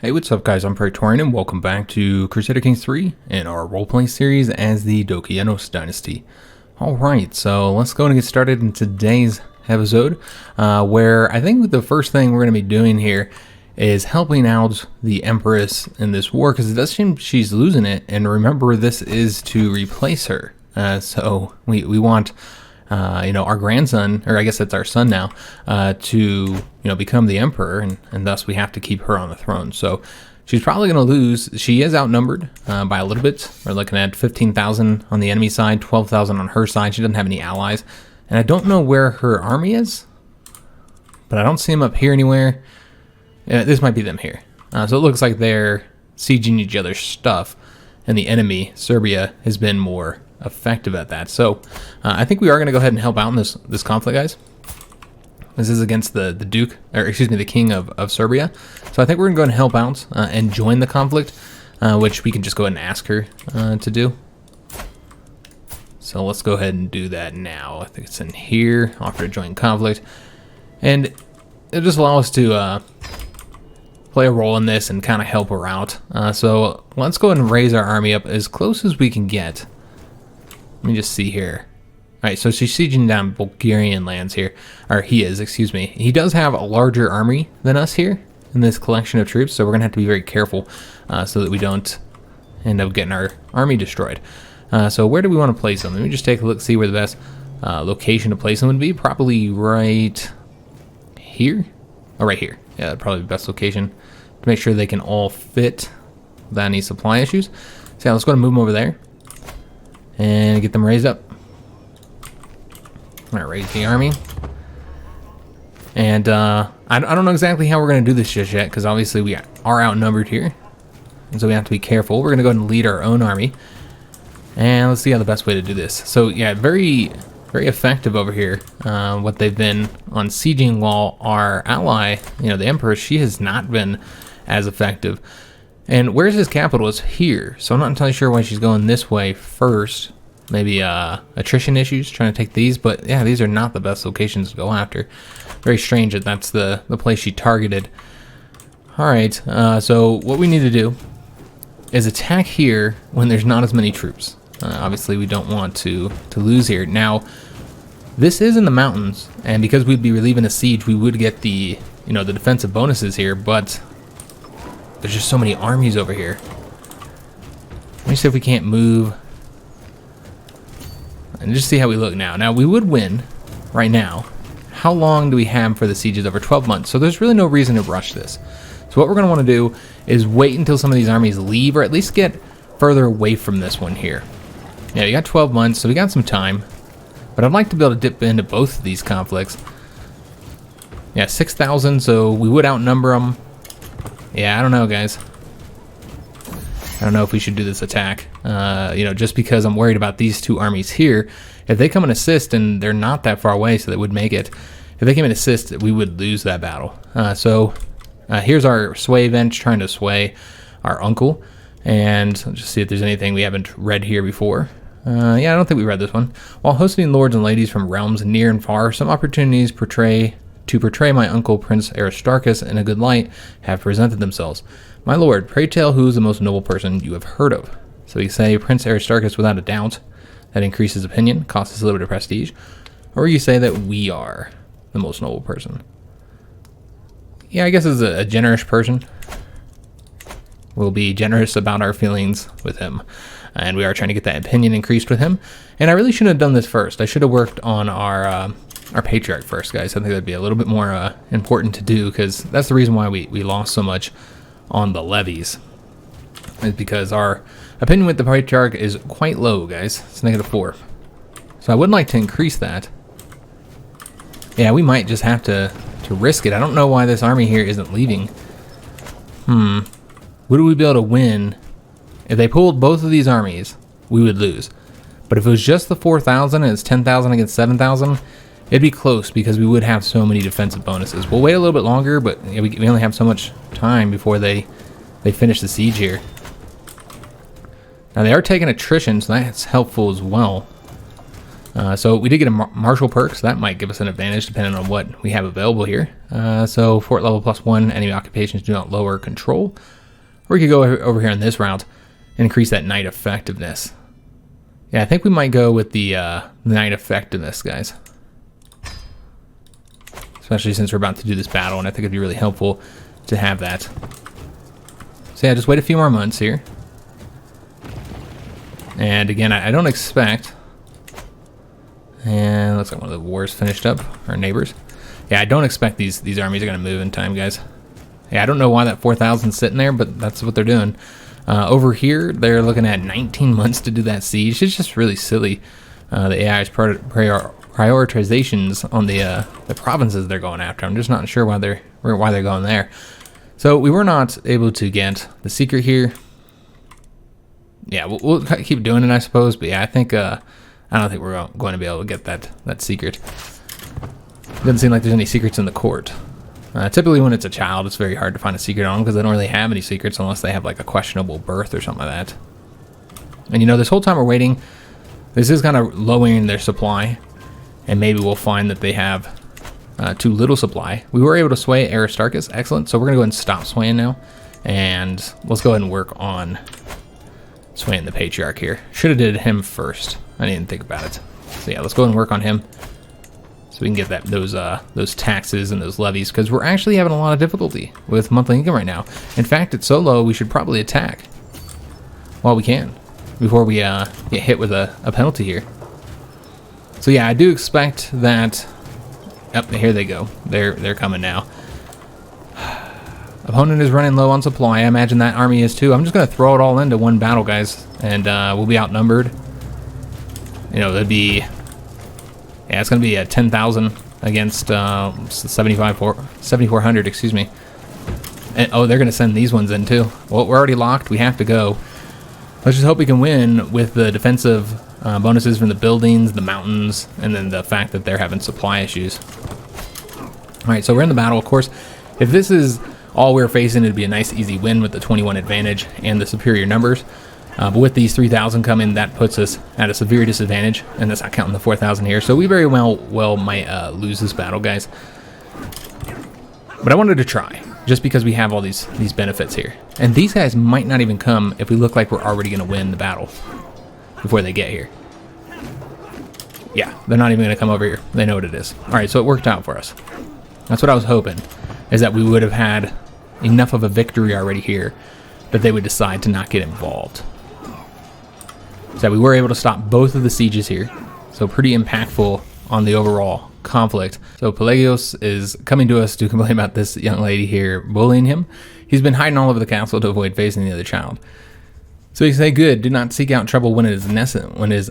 Hey, what's up guys, I'm Praetorian and welcome back to Crusader Kings III in our roleplay series as the Dokeianos dynasty. Alright, so let's go and get started in today's episode, where I think the first thing we're going to be doing here is helping out the Empress in this war, because it does seem she's losing it, and remember this is to replace her. So we want our grandson, or I guess it's our son now, to, become the emperor, and thus we have to keep her on the throne. So she's probably going to lose. She is outnumbered by a little bit. We're looking at 15,000 on the enemy side, 12,000 on her side. She doesn't have any allies. And I don't know where her army is, but I don't see them up here anywhere. This might be them here. So it looks like they're sieging each other's stuff, and the enemy, Serbia, has been more effective at that. So I think we are going to go ahead and help out in this conflict, guys. This is against the Duke, or excuse me, the King of Serbia. So I think we're going to go ahead and help out and join the conflict, which we can just go ahead and ask her to do. So let's go ahead and do that now. I think it's in here, offer to join conflict. And it'll just allow us to play a role in this and kind of help her out. So let's go ahead and raise our army up as close as we can get. Let me just see here. All right, so she's sieging down Bulgarian lands here, or he is, excuse me. He does have a larger army than us here in this collection of troops, so we're gonna have to be very careful so that we don't end up getting our army destroyed. So where do we want to place them? Let me just take a look, see where the best location to place them would be. Probably right here. Oh, right here. Yeah, that'd probably be the best location to make sure they can all fit without any supply issues. So yeah, let's go ahead and move them over there and get them raised up. All right, raise the army. And I don't know exactly how we're going to do this just yet, because obviously we are outnumbered here, and so we have to be careful. We're going to go ahead and lead our own army, and let's see how the best way to do this. So yeah, very effective over here, what they've been on sieging, while our ally, the Emperor, she has not been as effective. And where's his capital? Is here, so I'm not entirely sure why she's going this way first. Maybe attrition issues, trying to take these, but yeah, these are not the best locations to go after. Very strange that that's the place she targeted. All right, so what we need to do is attack here when there's not as many troops. Obviously, we don't want to lose here. Now, this is in the mountains, and because we'd be relieving a siege, we would get the the defensive bonuses here, but there's just so many armies over here. Let me see if we can't move and just see how we look now. Now, we would win right now. How long do we have for the sieges? Over 12 months. So there's really no reason to rush this. So what we're going to want to do is wait until some of these armies leave, or at least get further away from this one here. Yeah, you got 12 months, so we got some time. But I'd like to be able to dip into both of these conflicts. Yeah, 6,000, so we would outnumber them. Yeah, I don't know, guys. I don't know if we should do this attack, just because I'm worried about these two armies here. If they come and assist, and they're not that far away, so they would make it. If they came and assist, we would lose that battle. So here's our sway bench trying to sway our uncle. And I'll just see if there's anything we haven't read here before. Yeah, I don't think we read this one. While hosting lords and ladies from realms near and far, some opportunities to portray my uncle Prince Aristarchus in a good light have presented themselves. My lord, pray tell who is the most noble person you have heard of. So you say Prince Aristarchus without a doubt. That increases opinion, costs us a little bit of prestige. Or you say that we are the most noble person. Yeah, I guess as a generous person, we'll be generous about our feelings with him. And we are trying to get that opinion increased with him. And I really shouldn't have done this first. I should have worked on our Patriarch first, guys. I think that'd be a little bit more important to do, because that's the reason why we lost so much on the levies, is because our opinion with the Patriarch is quite low, guys. It's -4. So I would like to increase that. Yeah, we might just have to risk it. I don't know why this army here isn't leaving. Would we be able to win? If they pulled both of these armies, we would lose. But if it was just the 4,000 and it's 10,000 against 7,000, it'd be close, because we would have so many defensive bonuses. We'll wait a little bit longer, but we only have so much time before they finish the siege here. Now, they are taking attrition, so that's helpful as well. So we did get a martial perk, so that might give us an advantage depending on what we have available here. So fort level +1, enemy occupations do not lower control. Or we could go over here on this route and increase that knight effectiveness. Yeah, I think we might go with the knight effectiveness, guys. Especially since we're about to do this battle, and I think it'd be really helpful to have that. So yeah, just wait a few more months here. And again, I don't expect... And looks like one of the wars finished up, our neighbors. Yeah, I don't expect these armies are going to move in time, guys. Yeah, I don't know why that 4,000's sitting there, but that's what they're doing. Over here, they're looking at 19 months to do that siege. It's just really silly. The AI's prioritizations on the provinces they're going after. I'm just not sure why they're going there. So we were not able to get the secret here. Yeah, we'll keep doing it, I suppose. But yeah, I think... I don't think we're going to be able to get that secret. Doesn't seem like there's any secrets in the court. Typically when it's a child, it's very hard to find a secret on them because they don't really have any secrets unless they have like a questionable birth or something like that. And you know, this whole time we're waiting, this is kind of lowering their supply. And maybe we'll find that they have too little supply. We were able to sway Aristarchus, excellent. So we're going to go ahead and stop swaying now. And let's go ahead and work on swaying the Patriarch here. Should have did him first. I didn't think about it. So yeah, let's go and work on him so we can get those taxes and those levies, because we're actually having a lot of difficulty with monthly income right now. In fact, it's so low we should probably attack while we can before we get hit with a penalty here. So yeah, I do expect that. Yep, here they go. They're coming now. Opponent is running low on supply. I imagine that army is too. I'm just gonna throw it all into one battle, guys, and we'll be outnumbered. You know, it'd be, yeah, it's going to be a 10,000 against 7,400, excuse me. And, oh, they're going to send these ones in too. Well, we're already locked. We have to go. Let's just hope we can win with the defensive bonuses from the buildings, the mountains, and then the fact that they're having supply issues. All right, so we're in the battle. Of course, if this is all we're facing, it'd be a nice, easy win with the 21 advantage and the superior numbers. But with these 3,000 coming, that puts us at a severe disadvantage, and that's not counting the 4,000 here. So we very well might lose this battle, guys. But I wanted to try, just because we have all these benefits here. And these guys might not even come if we look like we're already going to win the battle before they get here. Yeah, they're not even going to come over here. They know what it is. All right, so it worked out for us. That's what I was hoping, is that we would have had enough of a victory already here that they would decide to not get involved. So we were able to stop both of the sieges here. So pretty impactful on the overall conflict. So Pelagios is coming to us to complain about this young lady here bullying him. He's been hiding all over the castle to avoid facing the other child. So he say, good, do not seek out trouble when it is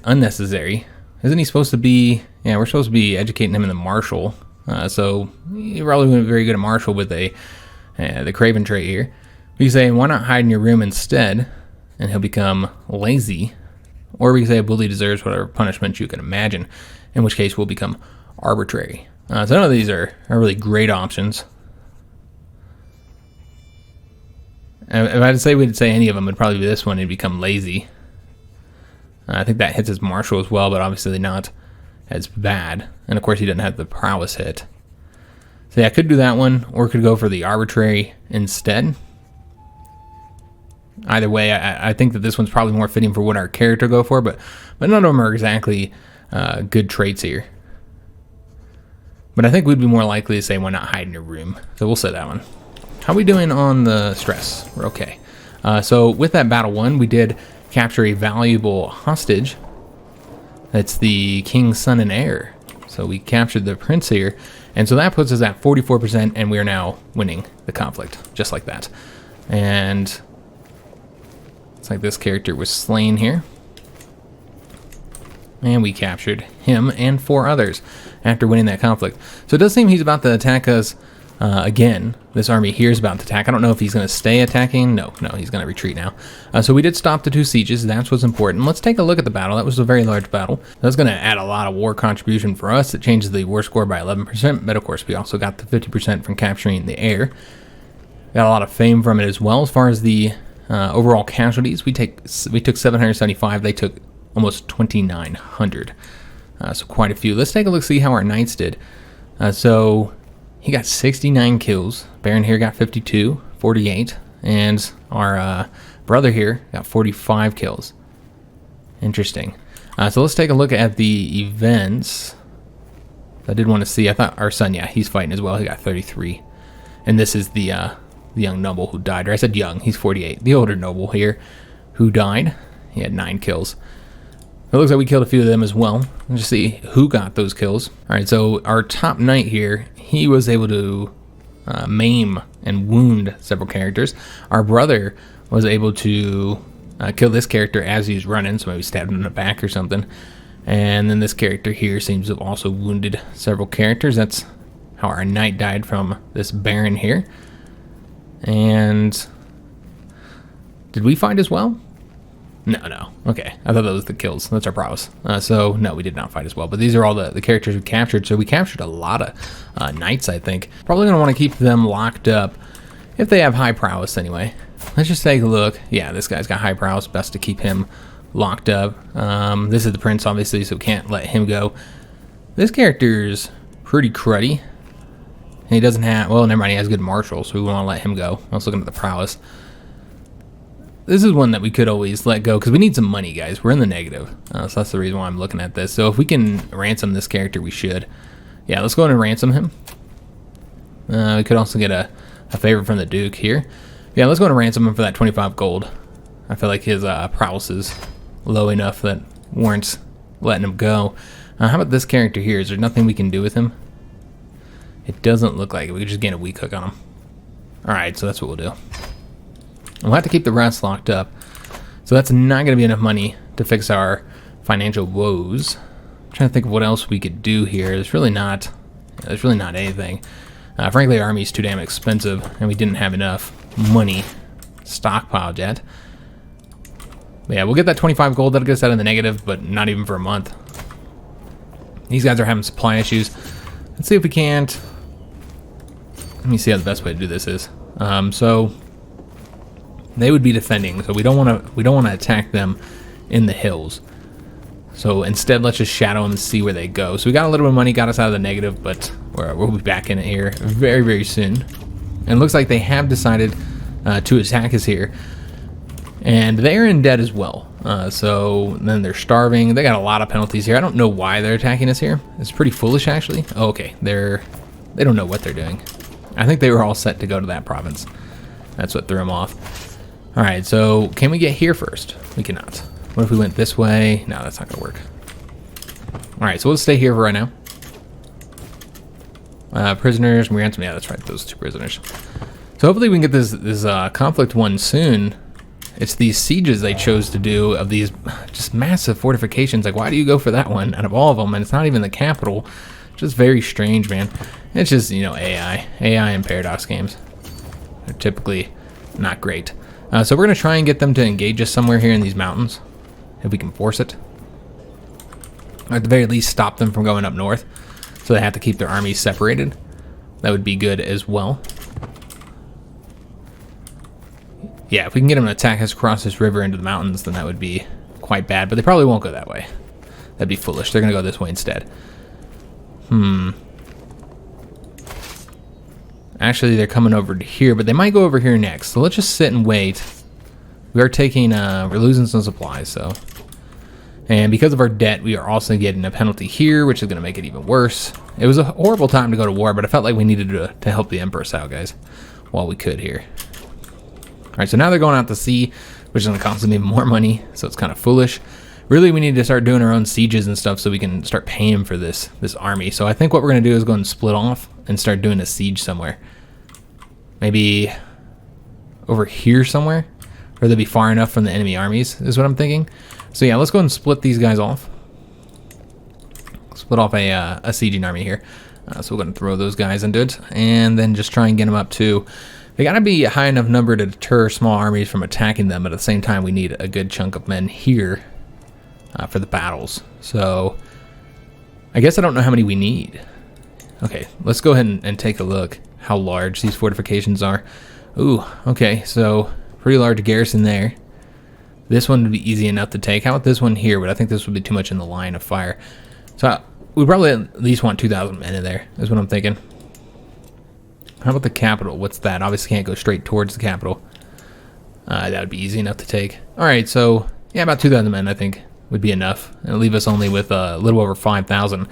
unnecessary. Isn't he supposed to be, yeah, we're supposed to be educating him in the martial. So he probably wouldn't be very good at martial with the craven trait here. We say, why not hide in your room instead? And he'll become lazy. Or we can say a bully deserves whatever punishment you can imagine, in which case we'll become arbitrary. So none of these are really great options. If I'd say we'd say any of them, it'd probably be this one. He'd become lazy. I think that hits his martial as well, but obviously not as bad. And of course he doesn't have the prowess hit. So yeah, I could do that one, or could go for the arbitrary instead. Either way, I think that this one's probably more fitting for what our character go for, but none of them are exactly good traits here. But I think we'd be more likely to say, why not hide in your room? So we'll say that one. How are we doing on the stress? We're okay. So with that battle one, we did capture a valuable hostage. That's the king's son and heir. So we captured the prince here. And so that puts us at 44%, and we are now winning the conflict, just like that. And it's like this character was slain here. And we captured him and 4 others after winning that conflict. So it does seem he's about to attack us again. This army here is about to attack. I don't know if he's going to stay attacking. No, he's going to retreat now. So we did stop the 2 sieges. That's what's important. Let's take a look at the battle. That was a very large battle. That's going to add a lot of war contribution for us. It changes the war score by 11%. But of course, we also got the 50% from capturing the heir. Got a lot of fame from it as well. As far as the overall casualties, we took 775. They took almost 2,900. So quite a few. Let's take a look, see how our knights did. So he got 69 kills. Baron here got 52, 48. And our brother here got 45 kills. Interesting. So let's take a look at the events. I did want to see. I thought our son, yeah, he's fighting as well. He got 33. And this is the young noble who died. Or I said young, he's 48. The older noble here who died. He had 9 kills. It looks like we killed a few of them as well. Let's just see who got those kills. All right, so our top knight here, he was able to maim and wound several characters. Our brother was able to kill this character as he's running, so maybe stabbed him in the back or something. And then this character here seems to have also wounded several characters. That's how our knight died from this baron here. And did we fight as well? No. Okay, I thought that was the kills. That's our prowess. So no, we did not fight as well. But these are all the characters we captured. So we captured a lot of knights, I think. Probably going to want to keep them locked up if they have high prowess anyway. Let's just take a look. Yeah, this guy's got high prowess. Best to keep him locked up. This is the prince, obviously, so we can't let him go. This character's pretty cruddy. And he doesn't have... Well, never mind. He has good martial, so we want to let him go. I was looking at the prowess. This is one that we could always let go because we need some money, guys. We're in the negative. So that's the reason why I'm looking at this. So if we can ransom this character, we should. Yeah, let's go ahead and ransom him. We could also get a favor from the Duke here. Yeah, let's go ahead and ransom him for that 25 gold. I feel like his prowess is low enough that warrants letting him go. How about this character here? Is there nothing we can do with him? It doesn't look like it. We could just gain a weak hook on him. Alright, so that's what we'll do. We'll have to keep the rest locked up. So that's not going to be enough money to fix our financial woes. I'm trying to think of what else we could do here. There's really not anything. Frankly, our army's too damn expensive, and we didn't have enough money stockpiled yet. But yeah, we'll get that 25 gold. That'll get us out of the negative, but not even for a month. These guys are having supply issues. Let's see if we can't... Let me see how the best way to do this is. So they would be defending, so we don't want to attack them in the hills. So instead, let's just shadow them and see where they go. So we got a little bit of money, got us out of the negative, but we'll be back in it here very, very soon. And it looks like they have decided to attack us here. And they're in debt as well. So then they're starving. They got a lot of penalties here. I don't know why they're attacking us here. It's pretty foolish, actually. Oh, okay, they don't know what they're doing. I think they were all set to go to that province. That's what threw them off. All right, so can we get here first? We cannot. What if we went this way? No, that's not gonna work. All right, so we'll stay here for right now. Prisoners, we ransom. Yeah, that's right, those 2 prisoners. So hopefully we can get this conflict won soon. It's these sieges they chose to do of these just massive fortifications. Like, why do you go for that one out of all of them? And it's not even the capital. Just very strange, man. It's just, you know, AI and Paradox games. They're typically not great. So we're going to try and get them to engage us somewhere here in these mountains, if we can force it. Or at the very least, stop them from going up north, so they have to keep their armies separated. That would be good as well. Yeah, if we can get them to attack us across this river into the mountains, then that would be quite bad. But they probably won't go that way. That'd be foolish. They're going to go this way instead. Actually, they're coming over to here, but they might go over here next. So let's just sit and wait. We are taking, we're losing some supplies, so. And because of our debt, we are also getting a penalty here, which is going to make it even worse. It was a horrible time to go to war, but I felt like we needed to help the Empress out, guys, while we could here. All right, so now they're going out to sea, which is going to cost them even more money, so it's kind of foolish. Really, we need to start doing our own sieges and stuff so we can start paying for this army. So I think what we're going to do is go and split off and start doing a siege somewhere. Maybe over here somewhere, or they'll be far enough from the enemy armies, is what I'm thinking. So yeah, let's go and split these guys off. Split off a sieging army here. So we're going to throw those guys into it, and then just try and get them up to... They got to be a high enough number to deter small armies from attacking them, but at the same time, we need a good chunk of men here for the battles. So I guess I don't know how many we need. Okay, let's go ahead and take a look how large these fortifications are. Ooh, okay, so pretty large garrison there. This one would be easy enough to take. How about this one here? But I think this would be too much in the line of fire. So we probably at least want 2,000 men in there, is what I'm thinking. How about the capital? What's that? Obviously can't go straight towards the capital. That would be easy enough to take. Alright, so yeah, about 2,000 men I think would be enough. And leave us only with a little over 5,000.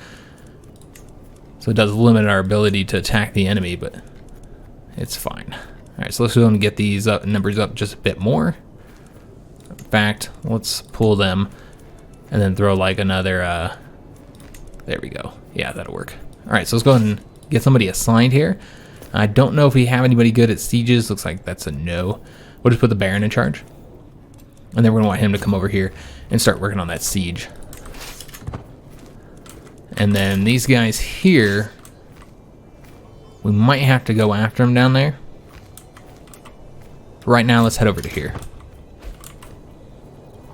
So it does limit our ability to attack the enemy, but it's fine. Alright, so let's go and get these numbers up just a bit more. In fact, let's pull them and then throw like another, there we go. Yeah, that'll work. Alright, so let's go ahead and get somebody assigned here. I don't know if we have anybody good at sieges. Looks like that's a no. We'll just put the Baron in charge. And then we're going to want him to come over here and start working on that siege. And then these guys here, we might have to go after them down there. Right now, let's head over to here.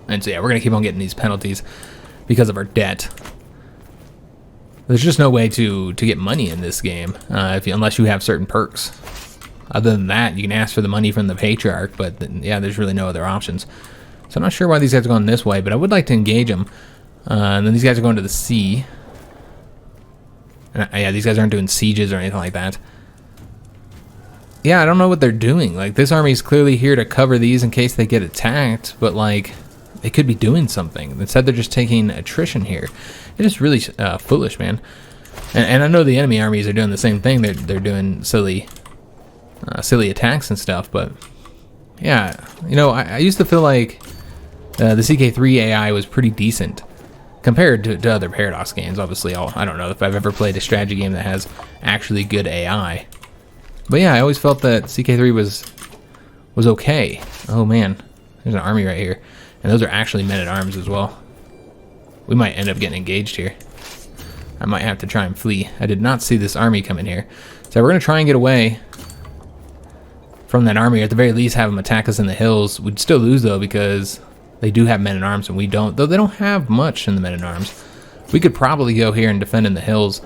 And so yeah, we're going to keep on getting these penalties because of our debt. There's just no way to get money in this game unless you have certain perks. Other than that, you can ask for the money from the Patriarch, but yeah, there's really no other options. So I'm not sure why these guys are going this way, but I would like to engage them. And then these guys are going to the sea. And yeah, these guys aren't doing sieges or anything like that. Yeah, I don't know what they're doing. Like, this army is clearly here to cover these in case they get attacked, but like, they could be doing something. Instead, they're just taking attrition here. It is really foolish, man. And I know the enemy armies are doing the same thing. They're doing silly attacks and stuff. But yeah, you know, I used to feel like the CK3 AI was pretty decent compared to other Paradox games. Obviously, I don't know if I've ever played a strategy game that has actually good AI. But yeah, I always felt that CK3 was okay. Oh man, there's an army right here, and those are actually men at arms as well. We might end up getting engaged here. I might have to try and flee. I did not see this army come in here. So we're going to try and get away from that army, or at the very least have them attack us in the hills. We'd still lose, though, because they do have men at arms and we don't. Though they don't have much in the men at arms. We could probably go here and defend in the hills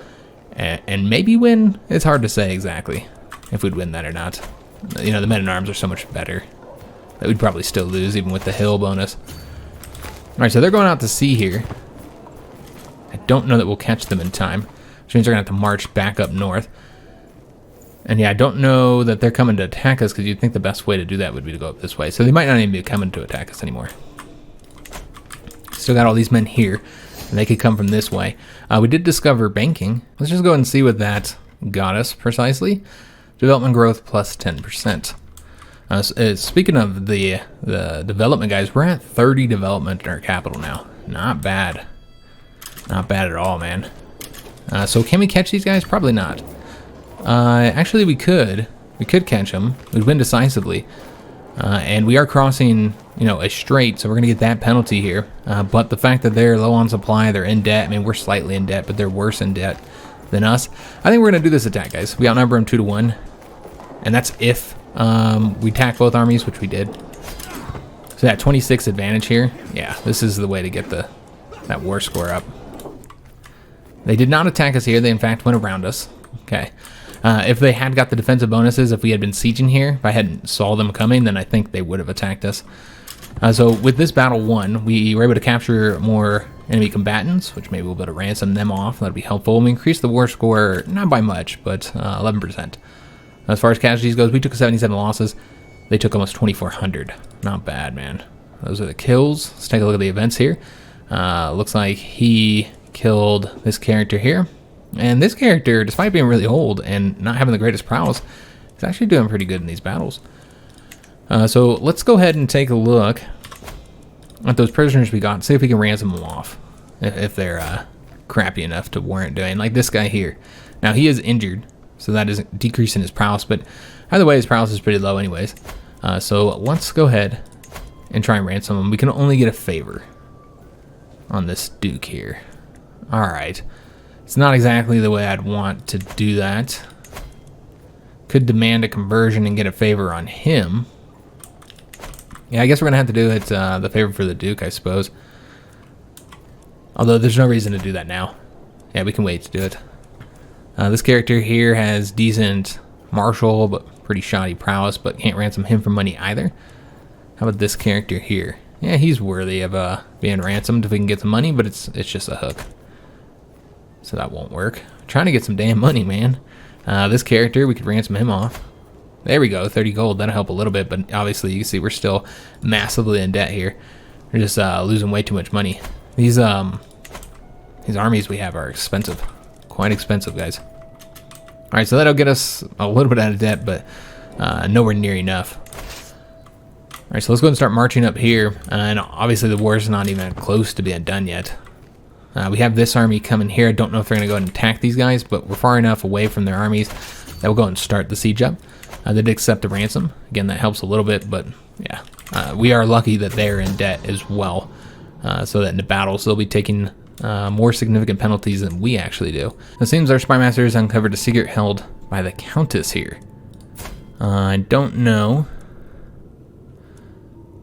and maybe win. It's hard to say exactly if we'd win that or not. You know, the men at arms are so much better that we'd probably still lose, even with the hill bonus. Alright, so they're going out to sea here. I don't know that we'll catch them in time, which means they're going to have to march back up north. And yeah, I don't know that they're coming to attack us, because you'd think the best way to do that would be to go up this way. So they might not even be coming to attack us anymore. Still got all these men here, and they could come from this way. We did discover banking. Let's just go ahead and see what that got us precisely. Development growth plus 10%. Speaking of the development, guys, we're at 30 development in our capital now. Not bad. Not bad at all, man. So can we catch these guys? Probably not. Actually, we could. We could catch them. We'd win decisively. And we are crossing, you know, a strait, so we're going to get that penalty here. But the fact that they're low on supply, they're in debt. I mean, we're slightly in debt, but they're worse in debt than us. I think we're going to do this attack, guys. We outnumber them 2-1. And that's if we attack both armies, which we did. So that 26 advantage here. Yeah, this is the way to get that war score up. They did not attack us here. They, in fact, went around us. Okay. If they had got the defensive bonuses, if we had been sieging here, if I hadn't saw them coming, then I think they would have attacked us. So with this battle won, we were able to capture more enemy combatants, which maybe we'll be able to ransom them off. That'd be helpful. We increased the war score, not by much, but 11%. As far as casualties goes, we took 77 losses. They took almost 2,400. Not bad, man. Those are the kills. Let's take a look at the events here. Looks like he killed this character here. And this character, despite being really old and not having the greatest prowess, is actually doing pretty good in these battles. So let's go ahead and take a look at those prisoners we got and see if we can ransom them off. If they're crappy enough to warrant doing. Like this guy here. Now, he is injured, so that is decreasing his prowess, but either way, his prowess is pretty low anyways. So let's go ahead and try and ransom him. We can only get a favor on this Duke here. Alright. It's not exactly the way I'd want to do that. Could demand a conversion and get a favor on him. Yeah, I guess we're going to have to do it the favor for the Duke, I suppose. Although there's no reason to do that now. Yeah, we can wait to do it. This character here has decent martial, but pretty shoddy prowess, but can't ransom him for money either. How about this character here? Yeah, he's worthy of being ransomed if we can get the money, but it's just a hook. so that won't work. Trying to get some damn money, man. This character, we could ransom him off. There we go, 30 gold. That'll help a little bit, but obviously you can see we're still massively in debt here. We're just losing way too much money. These armies we have are expensive. Quite expensive, guys. Alright, so that'll get us a little bit out of debt, but nowhere near enough. Alright, so let's go and start marching up here. And obviously the war's not even close to being done yet. We have this army coming here. I don't know if they're going to go ahead and attack these guys, but we're far enough away from their armies that we'll go and start the siege up. They did accept the ransom. Again, that helps a little bit, but yeah. We are lucky that they're in debt as well, so that in the battles they'll be taking more significant penalties than we actually do. It seems our spy master has uncovered a secret held by the Countess here. I don't know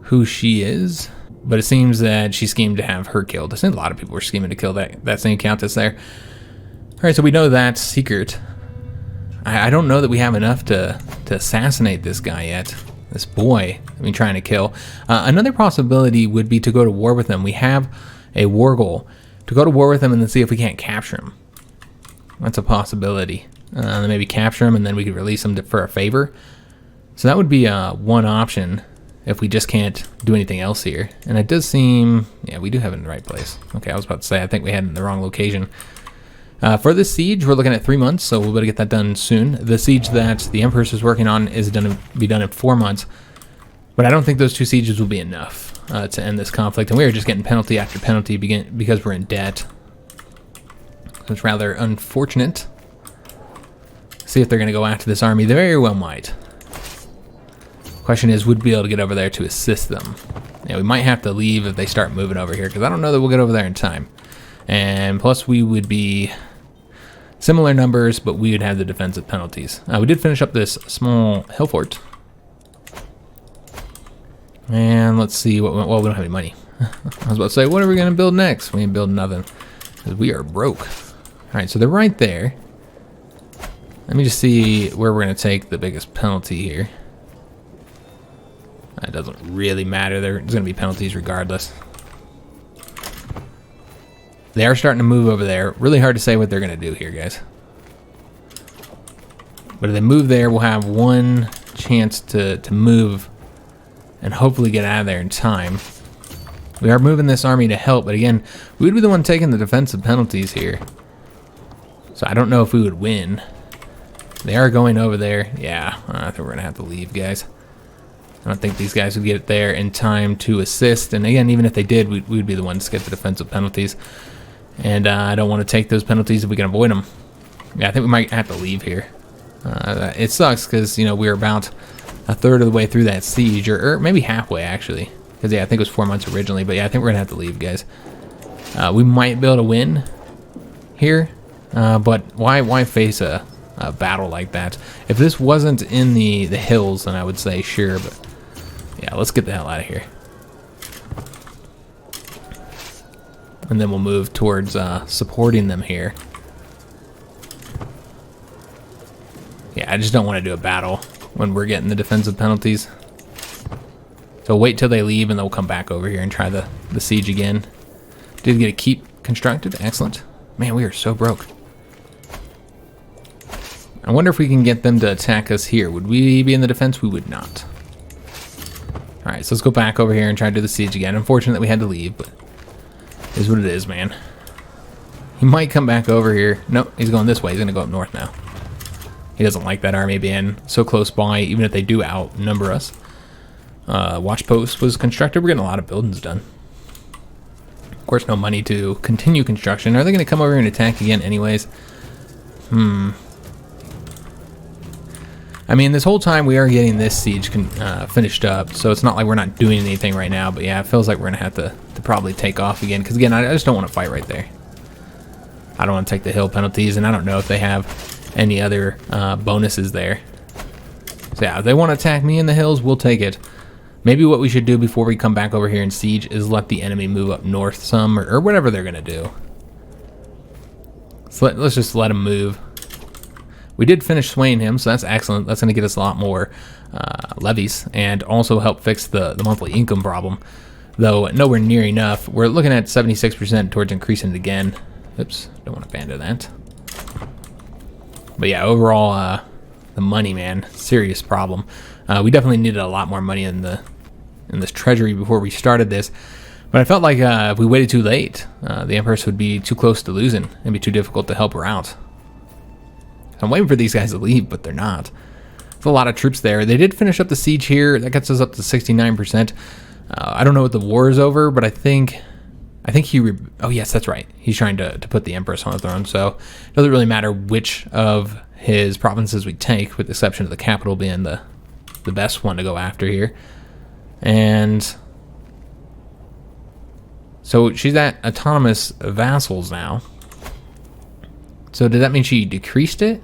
who she is, but it seems that she schemed to have her killed. I think a lot of people were scheming to kill that same Countess there. Alright, so we know that's secret. I don't know that we have enough to assassinate this guy yet. This boy I mean, trying to kill. Another possibility would be to go to war with them. We have a war goal. To go to war with them and then see if we can't capture him. That's a possibility. Then maybe capture him and then we could release him for a favor. So that would be one option if we just can't do anything else here. And it does seem, yeah, we do have it in the right place. Okay, I was about to say, I think we had it in the wrong location. For this siege, we're looking at 3 months, so we'll be able to get that done soon. The siege that the Empress is working on is going to be done in 4 months. But I don't think those 2 sieges will be enough to end this conflict. And we are just getting penalty after penalty because we're in debt. It's rather unfortunate. See if they're going to go after this army. They very well might. Question is, would we be able to get over there to assist them? Yeah, we might have to leave if they start moving over here, because I don't know that we'll get over there in time. And plus we would be similar numbers, but we would have the defensive penalties. We did finish up this small hill fort. And let's see what well, we don't have any money. I was about to say, what are we going to build next? We ain't building nothing, because we are broke. Alright, so they're right there. Let me just see where we're going to take the biggest penalty here. That doesn't really matter. There's going to be penalties regardless. They are starting to move over there. Really hard to say what they're going to do here, guys. But if they move there, we'll have one chance to move and hopefully get out of there in time. We are moving this army to help, but again, we would be the one taking the defensive penalties here. So I don't know if we would win. They are going over there. Yeah, I think we're going to have to leave, guys. I don't think these guys would get there in time to assist. And again, even if they did, we'd be the ones to get the defensive penalties. And I don't want to take those penalties if we can avoid them. Yeah, I think we might have to leave here. It sucks because, you know, we're about a third of the way through that siege, or maybe halfway, actually. Because, yeah, I think it was 4 months originally. But, yeah, I think we're going to have to leave, guys. We might be able to win here. But why face a battle like that? If this wasn't in the hills, then I would say sure. But, yeah, let's get the hell out of here. And then we'll move towards supporting them here. Yeah, I just don't want to do a battle when we're getting the defensive penalties. So wait till they leave and they'll come back over here and try the siege again. Did get a keep constructed. Excellent. Man, we are so broke. I wonder if we can get them to attack us here. Would we be in the defense? We would not. Alright, so let's go back over here and try to do the siege again. Unfortunate we had to leave, but it is what it is, man. He might come back over here. Nope, he's going this way. He's going to go up north now. He doesn't like that army being so close by, even if they do outnumber us. Watch post was constructed. We're getting a lot of buildings done. Of course, no money to continue construction. Are they going to come over here and attack again anyways? I mean, this whole time we are getting this siege finished up, so it's not like we're not doing anything right now. But yeah, it feels like we're going to have to probably take off again. Because again, I just don't want to fight right there. I don't want to take the hill penalties, and I don't know if they have any other bonuses there. So yeah, if they want to attack me in the hills, we'll take it. Maybe what we should do before we come back over here and siege is let the enemy move up north some, or whatever they're going to do. So let's just let them move. We did finish swaying him, so that's excellent. That's going to get us a lot more levies and also help fix the monthly income problem. Though nowhere near enough. We're looking at 76% towards increasing it again. Oops, don't want to abandon that. But yeah, overall, the money, man, serious problem. We definitely needed a lot more money in this treasury before we started this. But I felt like if we waited too late, the Empress would be too close to losing and be too difficult to help her out. I'm waiting for these guys to leave, but they're not. There's a lot of troops there. They did finish up the siege here. That gets us up to 69%. I don't know what the war is over, but I think he... oh, yes, that's right. He's trying to put the Empress on the throne, so it doesn't really matter which of his provinces we take, with the exception of the capital being the best one to go after here. And... so she's at autonomous vassals now. So did that mean she decreased it?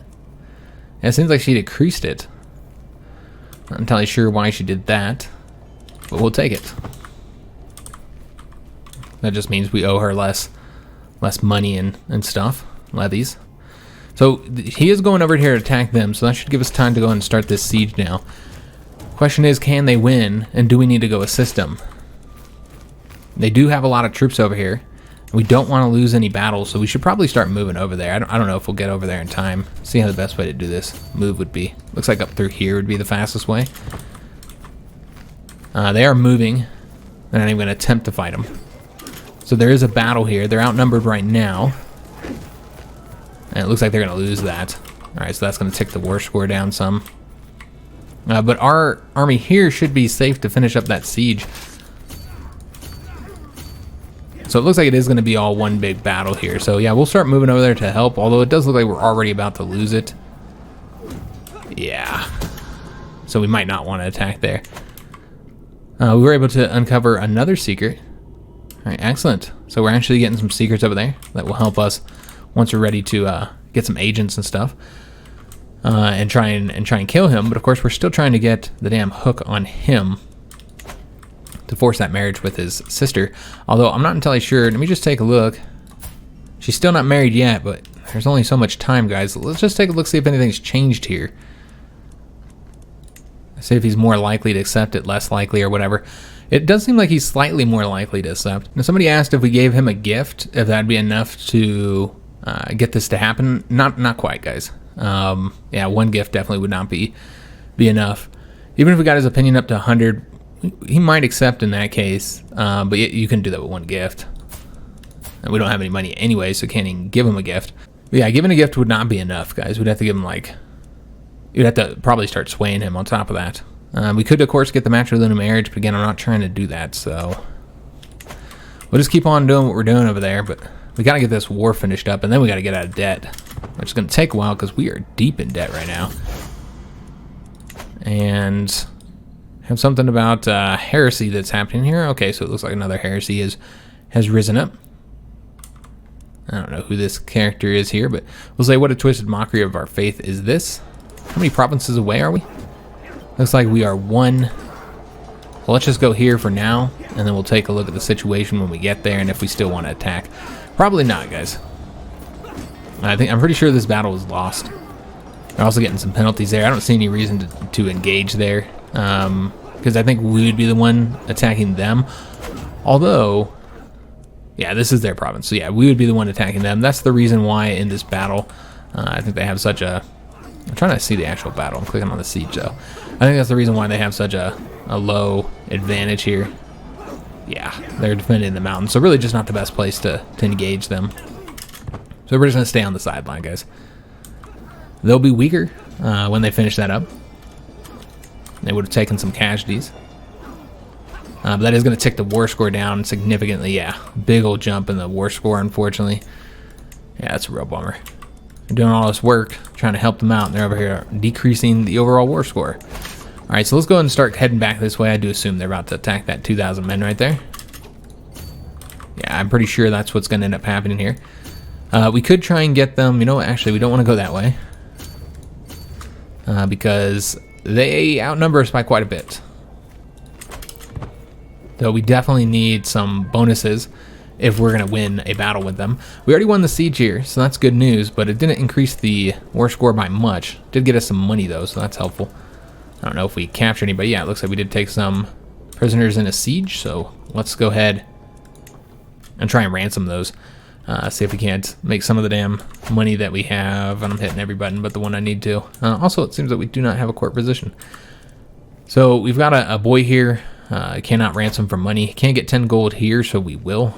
Yeah, it seems like she decreased it. Not entirely sure why she did that, but we'll take it. That just means we owe her less money and stuff, levies. So he is going over here to attack them, so that should give us time to go and start this siege now. Question is, can they win, and do we need to go assist them? They do have a lot of troops over here. We don't want to lose any battles, so we should probably start moving over there. I don't know if we'll get over there in time. See how the best way to do this move would be. Looks like up through here would be the fastest way. They are moving. They're not even going to attempt to fight them. So there is a battle here. They're outnumbered right now. And it looks like they're going to lose that. Alright, so that's going to tick the war score down some. But our army here should be safe to finish up that siege. So it looks like it is going to be all one big battle here. So yeah, we'll start moving over there to help, although it does look like we're already about to lose it. Yeah. So we might not want to attack there. We were able to uncover another secret. Alright, excellent. So we're actually getting some secrets over there that will help us once we're ready to get some agents and stuff. And try and kill him. But of course we're still trying to get the damn hook on him to force that marriage with his sister. Although I'm not entirely sure. Let me just take a look. She's still not married yet, but there's only so much time, guys. Let's just take a look, see if anything's changed here. See if he's more likely to accept it, less likely, or whatever. It does seem like he's slightly more likely to accept. Now, somebody asked if we gave him a gift, if that'd be enough to get this to happen. Not quite, guys. Yeah, one gift definitely would not be enough. Even if we got his opinion up to 100, he might accept in that case, but you can do that with one gift. And we don't have any money anyway, so can't even give him a gift. But yeah, giving a gift would not be enough, guys. We'd have to give him, like... you'd have to probably start swaying him on top of that. We could, of course, get the matrilineal marriage, but again, I'm not trying to do that, so... we'll just keep on doing what we're doing over there, but we gotta get this war finished up, and then we gotta get out of debt. Which is gonna take a while, because we are deep in debt right now. And... have something about heresy that's happening here. Okay, so it looks like another heresy has risen up. I don't know who this character is here, but we'll say, what a twisted mockery of our faith is this? How many provinces away are we? Looks like we are one. Well, let's just go here for now, and then we'll take a look at the situation when we get there, and if we still want to attack. Probably not, guys. I'm pretty sure this battle is lost. We're also getting some penalties there. I don't see any reason to engage there. Because I think we would be the one attacking them. Although, yeah, this is their province. So yeah, we would be the one attacking them. That's the reason why in this battle, I think they have such a... I'm trying to see the actual battle. I'm clicking on the siege, though. I think that's the reason why they have such a low advantage here. Yeah, they're defending the mountain. So really just not the best place to engage them. So we're just going to stay on the sideline, guys. They'll be weaker when they finish that up. They would have taken some casualties. But that is going to tick the war score down significantly. Yeah, big old jump in the war score, unfortunately. Yeah, that's a real bummer. They're doing all this work, trying to help them out, and they're over here decreasing the overall war score. Alright, so let's go ahead and start heading back this way. I do assume they're about to attack that 2,000 men right there. Yeah, I'm pretty sure that's what's going to end up happening here. We could try and get them... you know what, actually, we don't want to go that way. Because they outnumber us by quite a bit. So we definitely need some bonuses if we're going to win a battle with them. We already won the siege here, so that's good news, but it didn't increase the war score by much. It did get us some money, though, so that's helpful. I don't know if we captured anybody. Yeah, it looks like we did take some prisoners in a siege, so let's go ahead and try and ransom those. See if we can't make some of the damn money that we have. And I'm hitting every button but the one I need to. Also, it seems that we do not have a court position. So we've got a boy here. Cannot ransom for money. Can't get 10 gold here, so we will.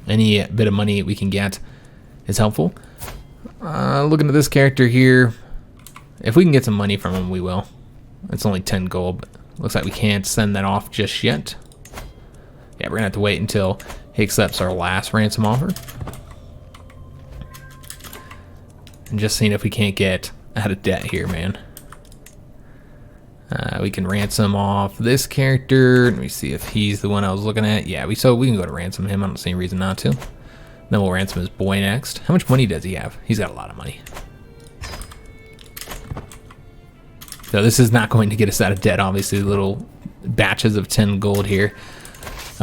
Any bit of money we can get is helpful. Looking at this character here, if we can get some money from him, we will. It's only 10 gold, but looks like we can't send that off just yet. Yeah, we're gonna have to wait until he accepts our last ransom offer. And just seeing if we can't get out of debt here, man. We can ransom off this character. Let me see if he's the one I was looking at. Yeah, so we can go to ransom him. I don't see any reason not to. Then we'll ransom his boy next. How much money does he have? He's got a lot of money. So this is not going to get us out of debt, obviously. Little batches of 10 gold here.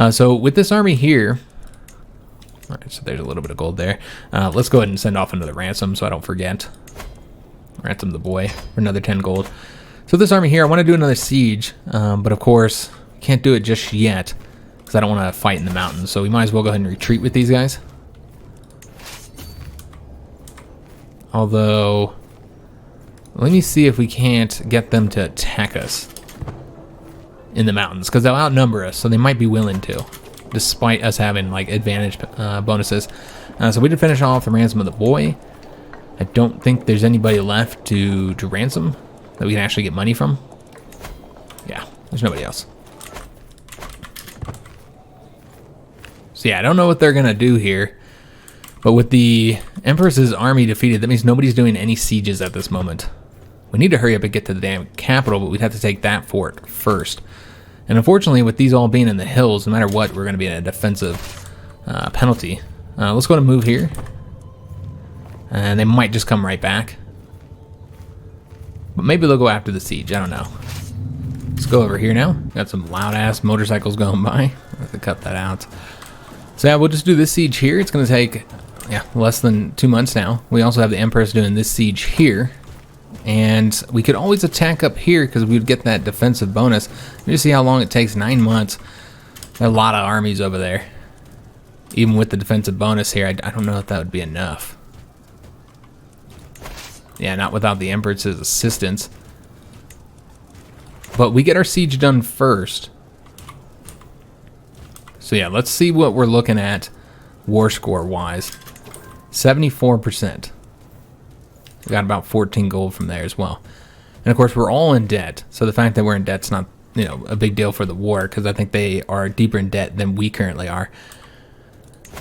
So with this army here, all right, so there's a little bit of gold there. Let's go ahead and send off another ransom so I don't forget. Ransom the boy for another 10 gold. So this army here, I want to do another siege, but of course, can't do it just yet because I don't want to fight in the mountains. So we might as well go ahead and retreat with these guys. Although, let me see if we can't get them to attack us in the mountains because they'll outnumber us, so they might be willing to, despite us having like advantage bonuses. So we did finish off the ransom of the boy. I don't think there's anybody left to ransom that we can actually get money from. Yeah, there's nobody else. So yeah, I don't know what they're gonna do here, but with the Empress's army defeated, that means nobody's doing any sieges at this moment. We need to hurry up and get to the damn capital, but we'd have to take that fort first. And unfortunately, with these all being in the hills, no matter what, we're gonna be in a defensive penalty. Let's go to move here. And they might just come right back. But maybe they'll go after the siege, I don't know. Let's go over here now. Got some loud ass motorcycles going by. I have to cut that out. So yeah, we'll just do this siege here. It's gonna take, yeah, less than 2 months now. We also have the Empress doing this siege here. And we could always attack up here because we would get that defensive bonus. Let me see how long it takes, 9 months. There are a lot of armies over there. Even with the defensive bonus here, I don't know if that would be enough. Yeah, not without the Empress's assistance. But we get our siege done first. So yeah, let's see what we're looking at war score wise. 74%. We got about 14 gold from there as well. And of course, we're all in debt. So the fact that we're in debt's not, you know, a big deal for the war because I think they are deeper in debt than we currently are.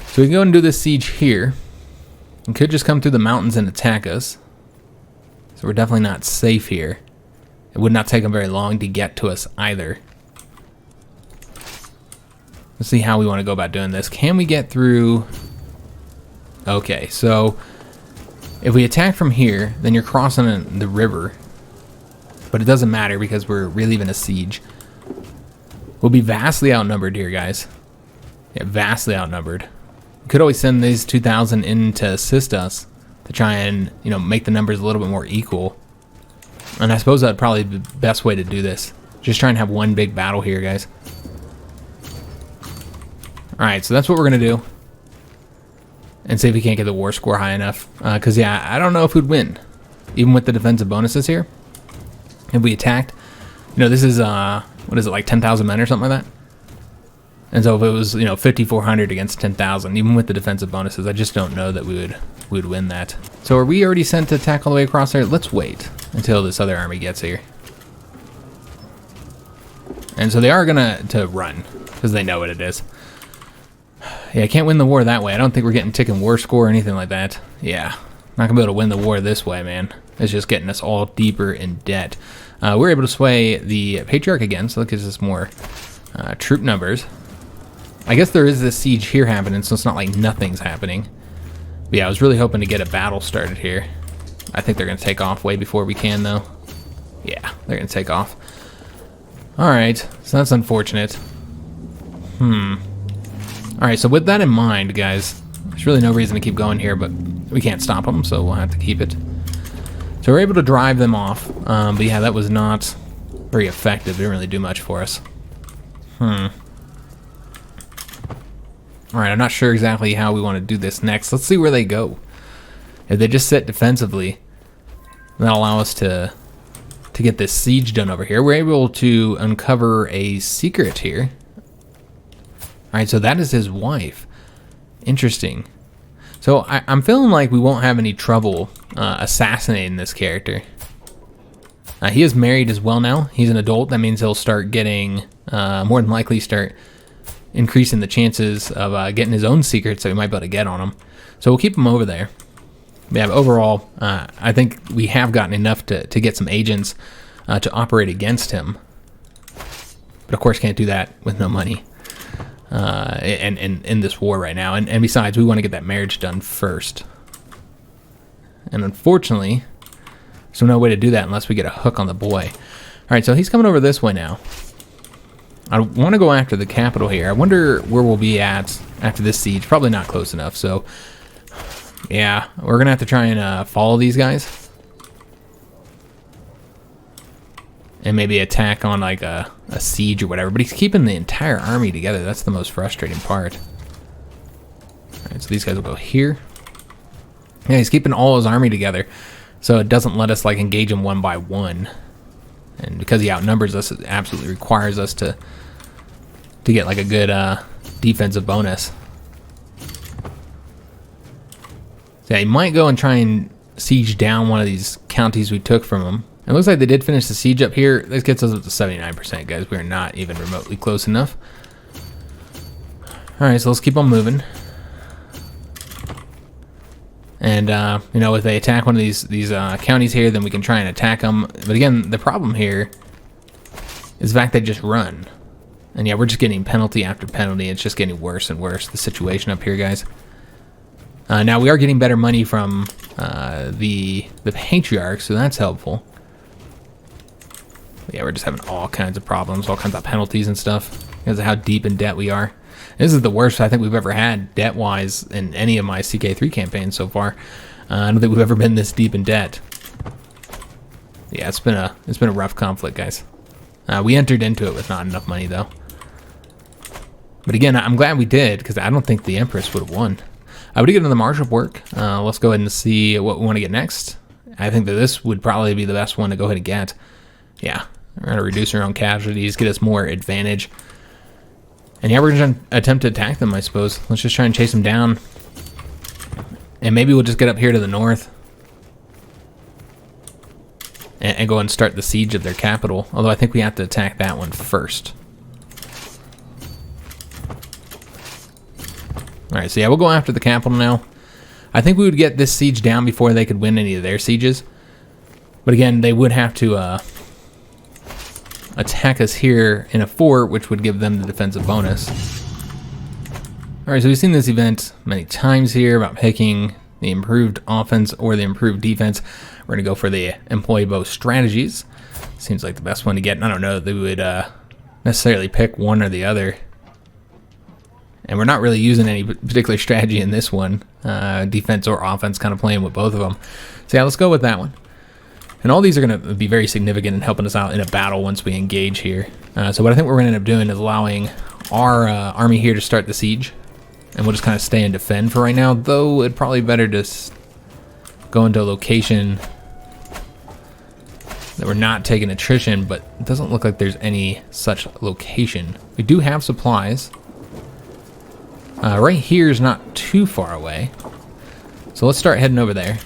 So we can go and do this siege here. We could just come through the mountains and attack us. So we're definitely not safe here. It would not take them very long to get to us either. Let's see how we want to go about doing this. Can we get through? Okay, so if we attack from here, then you're crossing the river. But it doesn't matter because we're relieving a siege. We'll be vastly outnumbered here, guys. Yeah, vastly outnumbered. We could always send these 2,000 in to assist us to try and, you know, make the numbers a little bit more equal. And I suppose that'd probably be the best way to do this. Just try and have one big battle here, guys. Alright, so that's what we're going to do. And see if we can't get the war score high enough. Because, yeah, I don't know if we'd win. Even with the defensive bonuses here. If we attacked. You know, this is, what is it, like 10,000 men or something like that? And so if it was, you know, 5,400 against 10,000, even with the defensive bonuses, I just don't know that we would win that. So are we already sent to attack all the way across there? Let's wait until this other army gets here. And so they are going to run because they know what it is. Yeah, I can't win the war that way. I don't think we're getting ticking war score or anything like that. Yeah, not gonna be able to win the war this way, man. It's just getting us all deeper in debt. We're able to sway the Patriarch again, so that gives us more troop numbers. I guess there is this siege here happening, so it's not like nothing's happening. But yeah, I was really hoping to get a battle started here. I think they're gonna take off way before we can, though. Yeah, they're gonna take off. All right, so that's unfortunate. Alright, so with that in mind, guys, there's really no reason to keep going here, but we can't stop them, so we'll have to keep it. So we're able to drive them off, but yeah, that was not very effective. It didn't really do much for us. All right, I'm not sure exactly how we want to do this next. Let's see where they go. If they just sit defensively, that'll allow us to get this siege done over here. We're able to uncover a secret here. All right, so that is his wife. Interesting. So I'm feeling like we won't have any trouble assassinating this character. He is married as well now. He's an adult. That means he'll start getting, more than likely start increasing the chances of getting his own secrets that we might be able to get on him. So we'll keep him over there. Yeah, but overall, I think we have gotten enough to get some agents to operate against him. But of course, can't do that with no money and in this war right now. And besides, we want to get that marriage done first. And unfortunately, there's no way to do that unless we get a hook on the boy. All right, so he's coming over this way now. I want to go after the capital here. I wonder where we'll be at after this siege. Probably not close enough, so yeah, we're gonna have to try and follow these guys and maybe attack on like a siege or whatever. But he's keeping the entire army together. That's the most frustrating part. All right, so these guys will go here. Yeah, he's keeping all his army together, so it doesn't let us like engage them one by one. And because he outnumbers us, it absolutely requires us to get like a good defensive bonus. So yeah, he might go and try and siege down one of these counties we took from him. It looks like they did finish the siege up here. This gets us up to 79%, guys. We are not even remotely close enough. All right, so let's keep on moving. And, you know, if they attack one of these counties here, then we can try and attack them. But again, the problem here is the fact they just run. And yeah, we're just getting penalty after penalty. It's just getting worse and worse, the situation up here, guys. Now, we are getting better money from the Patriarch, so that's helpful. But yeah, we're just having all kinds of problems, all kinds of penalties and stuff because of how deep in debt we are. This is the worst I think we've ever had debt-wise in any of my CK3 campaigns so far. I don't think we've ever been this deep in debt. Yeah, it's been a rough conflict, guys. We entered into it with not enough money though. But again, I'm glad we did because I don't think the Empress would have won. I would get into the marshal work. Let's go ahead and see what we want to get next. I think that this would probably be the best one to go ahead and get. Yeah, we're going to reduce our own casualties, get us more advantage. And yeah, we're going to attempt to attack them, I suppose. Let's just try and chase them down. And maybe we'll just get up here to the north. And go and start the siege of their capital. Although I think we have to attack that one first. Alright, so yeah, we'll go after the capital now. I think we would get this siege down before they could win any of their sieges. But again, they would have to attack us here in a fort, which would give them the defensive bonus. Alright, so we've seen this event many times here about picking the improved offense or the improved defense. We're going to go for the employee bow strategies. Seems like the best one to get. And I don't know that they would necessarily pick one or the other. And we're not really using any particular strategy in this one. Defense or offense, kind of playing with both of them. So yeah, let's go with that one. And all these are going to be very significant in helping us out in a battle once we engage here. So what I think we're going to end up doing is allowing our army here to start the siege. And we'll just kind of stay and defend for right now. Though it'd probably better to go into a location that we're not taking attrition. But it doesn't look like there's any such location. We do have supplies. Right here is not too far away. So let's start heading over there.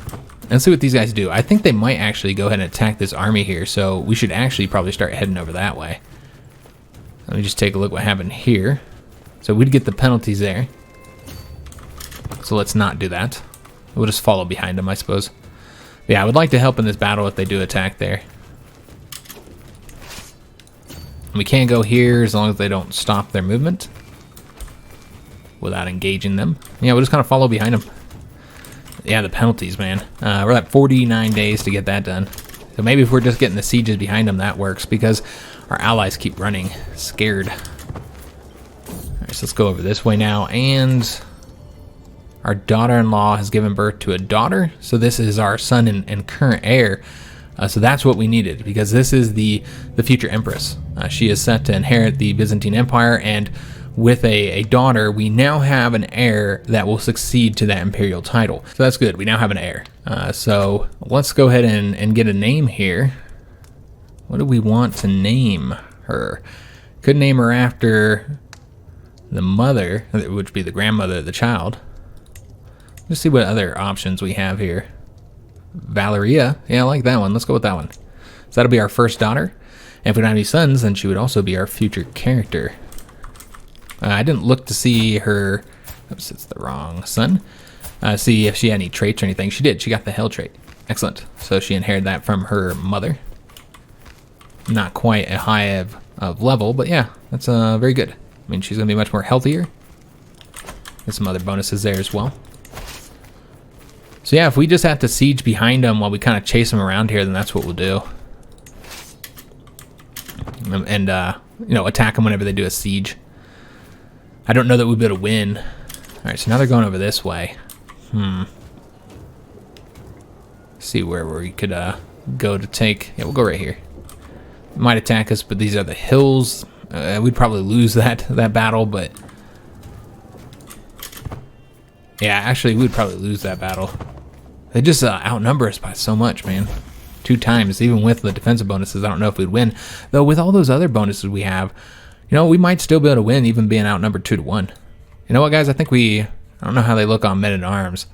And see what these guys do. I think they might actually go ahead and attack this army here, so we should actually probably start heading over that way. Let me just take a look what happened here. So we'd get the penalties there. So let's not do that. We'll just follow behind them, I suppose. But yeah, I would like to help in this battle if they do attack there. We can go here as long as they don't stop their movement without engaging them. Yeah, we'll just kind of follow behind them. Yeah, the penalties, man. We're at 49 days to get that done. So maybe if we're just getting the sieges behind them, that works because our allies keep running scared. All right, so let's go over this way now. And our daughter-in-law has given birth to a daughter. So this is our son and current heir. So that's what we needed because this is the future empress. She is set to inherit the Byzantine Empire, and with a daughter, we now have an heir that will succeed to that imperial title. So that's good. We now have an heir. So let's go ahead and get a name here. What do we want to name her? Could name her after the mother, which would be the grandmother of the child. Let's see what other options we have here. Valeria. Yeah, I like that one. Let's go with that one. So that'll be our first daughter. And if we don't have any sons, then she would also be our future character. I didn't look to see her... Oops, it's the wrong son. See if she had any traits or anything. She did. She got the hell trait. Excellent. So she inherited that from her mother. Not quite a high of level, but yeah, that's very good. I mean, she's going to be much more healthier. There's some other bonuses there as well. So yeah, if we just have to siege behind them while we kind of chase them around here, then that's what we'll do. And you know, attack them whenever they do a siege. I don't know that we'll be able to win. All right, so now they're going over this way. See where we could go to take... Yeah, we'll go right here. Might attack us, but these are the hills. We'd probably lose that battle, but... Yeah, actually, we'd probably lose that battle. They just outnumber us by so much, man. 2 times, even with the defensive bonuses. I don't know if we'd win. Though with all those other bonuses we have, you know, we might still be able to win, even being outnumbered 2-1. You know what, guys? I think I don't know how they look on men-at-arms.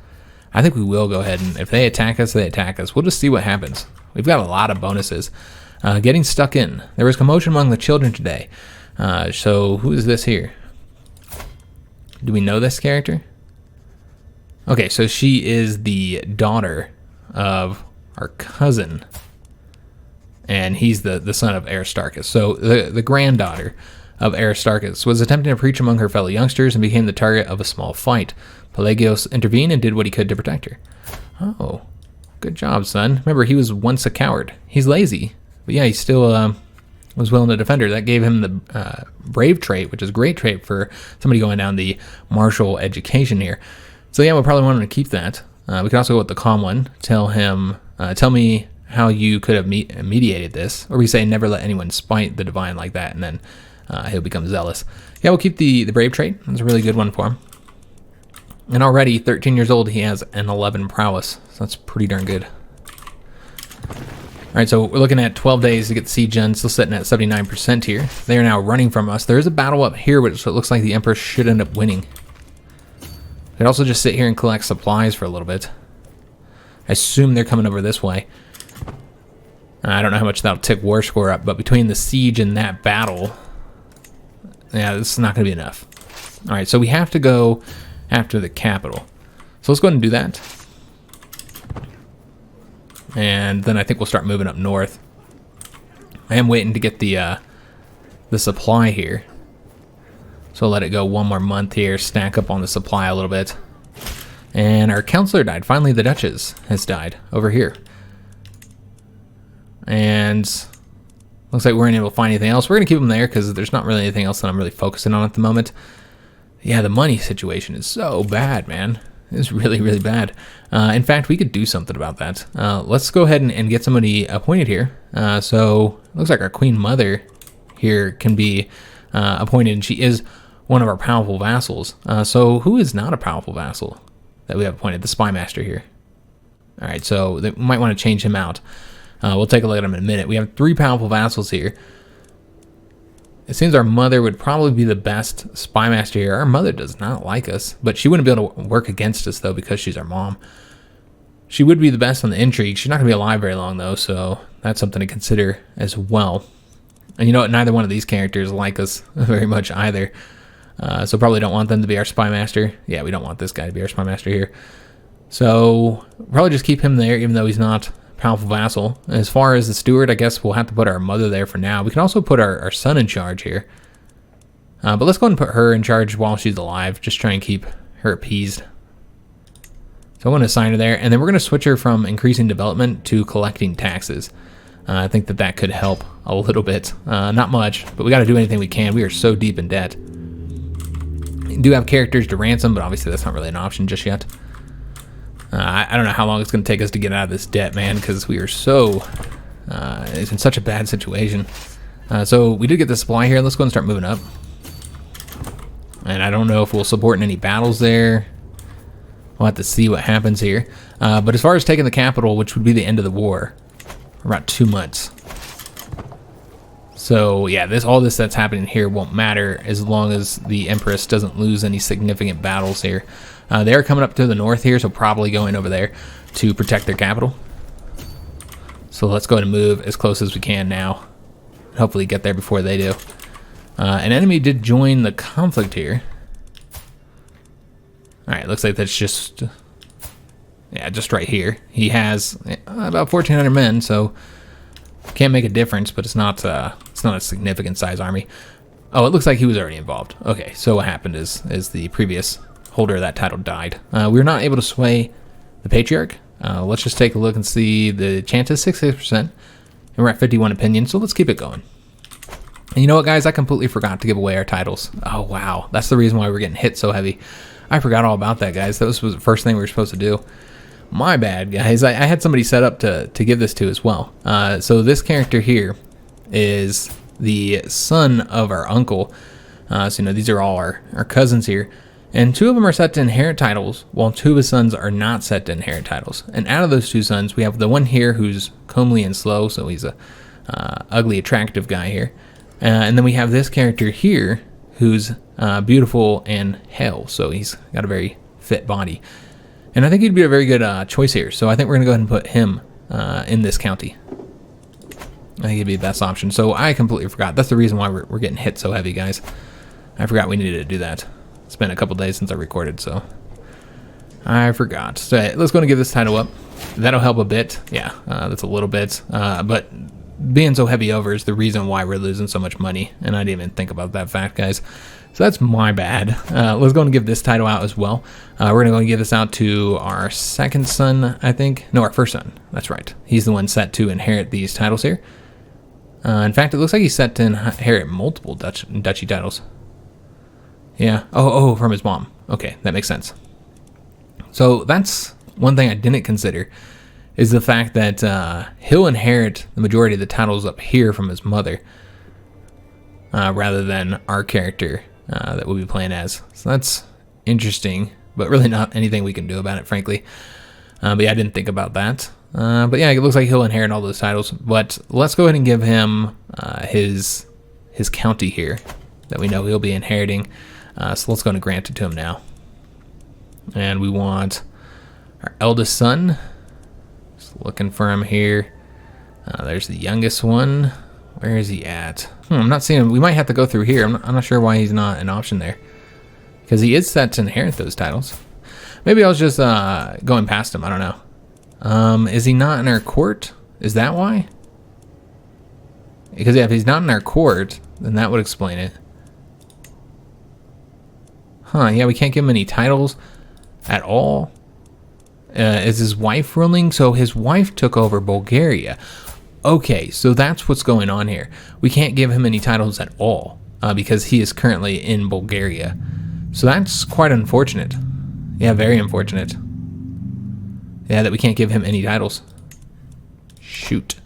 I think we will go ahead, and if they attack us, they attack us. We'll just see what happens. We've got a lot of bonuses. Getting stuck in. There was commotion among the children today. So who is this here? Do we know this character? Okay, so she is the daughter of our cousin, and he's the son of Aristarchus. So the granddaughter of Aristarchus was attempting to preach among her fellow youngsters and became the target of a small fight. Pelagios intervened and did what he could to protect her. Oh, good job, son. Remember, he was once a coward. He's lazy, but yeah, he still was willing to defend her. That gave him the brave trait, which is a great trait for somebody going down the martial education here. So yeah, we'll probably want him to keep that. We can also go with the calm one. Tell him, tell me how you could have mediated this. Or we say, never let anyone spite the divine like that, and then he'll become zealous. Yeah, we'll keep the brave trait. That's a really good one for him. And already, 13 years old, he has an 11 prowess. So that's pretty darn good. All right, so we're looking at 12 days to get the siege done. Still sitting at 79% here. They are now running from us. There is a battle up here, which it looks like the Emperor should end up winning. Could also just sit here and collect supplies for a little bit. I assume they're coming over this way. I don't know how much that'll tick war score up, but between the siege and that battle, yeah, this is not going to be enough. All right, so we have to go after the capital. So let's go ahead and do that. And then I think we'll start moving up north. I am waiting to get the supply here. So I'll let it go one more month here, stack up on the supply a little bit. And our counselor died. Finally, the Duchess has died over here. And looks like we weren't able to find anything else. We're going to keep them there because there's not really anything else that I'm really focusing on at the moment. Yeah, the money situation is so bad, man. It's really, really bad. In fact, we could do something about that. Let's go ahead and get somebody appointed here. So looks like our Queen Mother here can be appointed, and she is one of our powerful vassals. So who is not a powerful vassal that we have appointed? The Spy Master here. All right, so we might want to change him out. We'll take a look at him in a minute. We have 3 powerful vassals here. It seems our mother would probably be the best spy master here. Our mother does not like us, but she wouldn't be able to work against us, though, because she's our mom. She would be the best on the intrigue. She's not going to be alive very long, though, so that's something to consider as well. And you know what? Neither one of these characters like us very much either. So probably don't want them to be our spy master. Yeah, we don't want this guy to be our spy master here. So probably just keep him there, even though he's not powerful vassal. As far as the steward, I guess we'll have to put our mother there for now. We can also put our son in charge here. But let's go ahead and put her in charge while she's alive. Just try and keep her appeased. So I'm going to assign her there. And then we're going to switch her from increasing development to collecting taxes. I think that could help a little bit. Not much, but we got to do anything we can. We are so deep in debt. We do have characters to ransom, but obviously that's not really an option just yet. I don't know how long it's going to take us to get out of this debt, man, because we are so... it's in such a bad situation. So we did get the supply here. Let's go and start moving up. And I don't know if we'll support in any battles there. We'll have to see what happens here. But as far as taking the capital, which would be the end of the war, about 2 months. So yeah, all this that's happening here won't matter as long as the Empress doesn't lose any significant battles here. They are coming up to the north here, so probably going over there to protect their capital. So let's go ahead and move as close as we can now. Hopefully get there before they do. An enemy did join the conflict here. Alright, looks like that's just... yeah, just right here. He has about 1,400 men, so can't make a difference, but it's not a significant size army. Oh, it looks like he was already involved. Okay, so what happened is the previous holder of that title died. We were not able to sway the Patriarch. Let's just take a look and see. The chance is 66%, and we're at 51 opinions, so let's keep it going. And you know what, guys? I completely forgot to give away our titles. Oh, wow. That's the reason why we're getting hit so heavy. I forgot all about that, guys. That was the first thing we were supposed to do. My bad, guys. I had somebody set up to give this to as well. So this character here is the son of our uncle. So, these are all our cousins here. And 2 of them are set to inherit titles, while 2 of his sons are not set to inherit titles. And out of those 2 sons, we have the one here who's comely and slow, so he's a ugly, attractive guy here. And then we have this character here who's beautiful and hale, so he's got a very fit body. And I think he'd be a very good choice here, so I think we're going to go ahead and put him in this county. I think he'd be the best option. So I completely forgot. That's the reason why we're getting hit so heavy, guys. I forgot we needed to do that. It's been a couple days since I recorded, so I forgot. So let's go and give this title up. That'll help a bit. Yeah, that's a little bit. But being so heavy over is the reason why we're losing so much money, and I didn't even think about that fact, guys. So that's my bad. Let's go and give this title out as well. We're going to go and give this out to our second son, I think. No, our first son. That's right. He's the one set to inherit these titles here. In fact, it looks like he's set to inherit multiple duchy titles. Yeah. Oh, from his mom. Okay, that makes sense. So that's one thing I didn't consider, is the fact that he'll inherit the majority of the titles up here from his mother, rather than our character that we'll be playing as. So that's interesting, but really not anything we can do about it, frankly. But yeah, I didn't think about that. But yeah, it looks like he'll inherit all those titles. But let's go ahead and give him his county here that we know he'll be inheriting. So let's go and grant it to him now. And we want our eldest son. Just looking for him here. There's the youngest one. Where is he at? I'm not seeing him. We might have to go through here. I'm not sure why he's not an option there, because he is set to inherit those titles. Maybe I was just going past him. I don't know. Is he not in our court? Is that why? Because yeah, if he's not in our court, then that would explain it. Huh, yeah, we can't give him any titles at all. Is his wife ruling? So his wife took over Bulgaria. Okay, so that's what's going on here. We can't give him any titles at all because he is currently in Bulgaria. So that's quite unfortunate. Yeah, very unfortunate. Yeah, that we can't give him any titles. Shoot.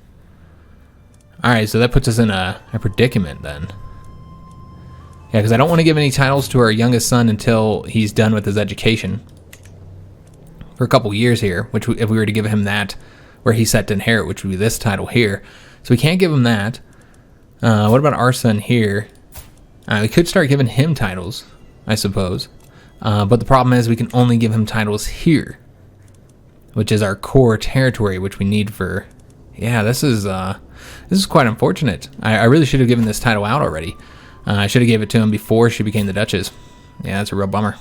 Alright, so that puts us in a predicament then. Yeah, because I don't want to give any titles to our youngest son until he's done with his education for a couple years here, which if we were to give him that, where he's set to inherit, which would be this title here. So we can't give him that. What about our son here? We could start giving him titles, I suppose. But the problem is we can only give him titles here, which is our core territory, which we need for... Yeah, this is quite unfortunate. I really should have given this title out already. I should have gave it to him before she became the Duchess. Yeah, that's a real bummer.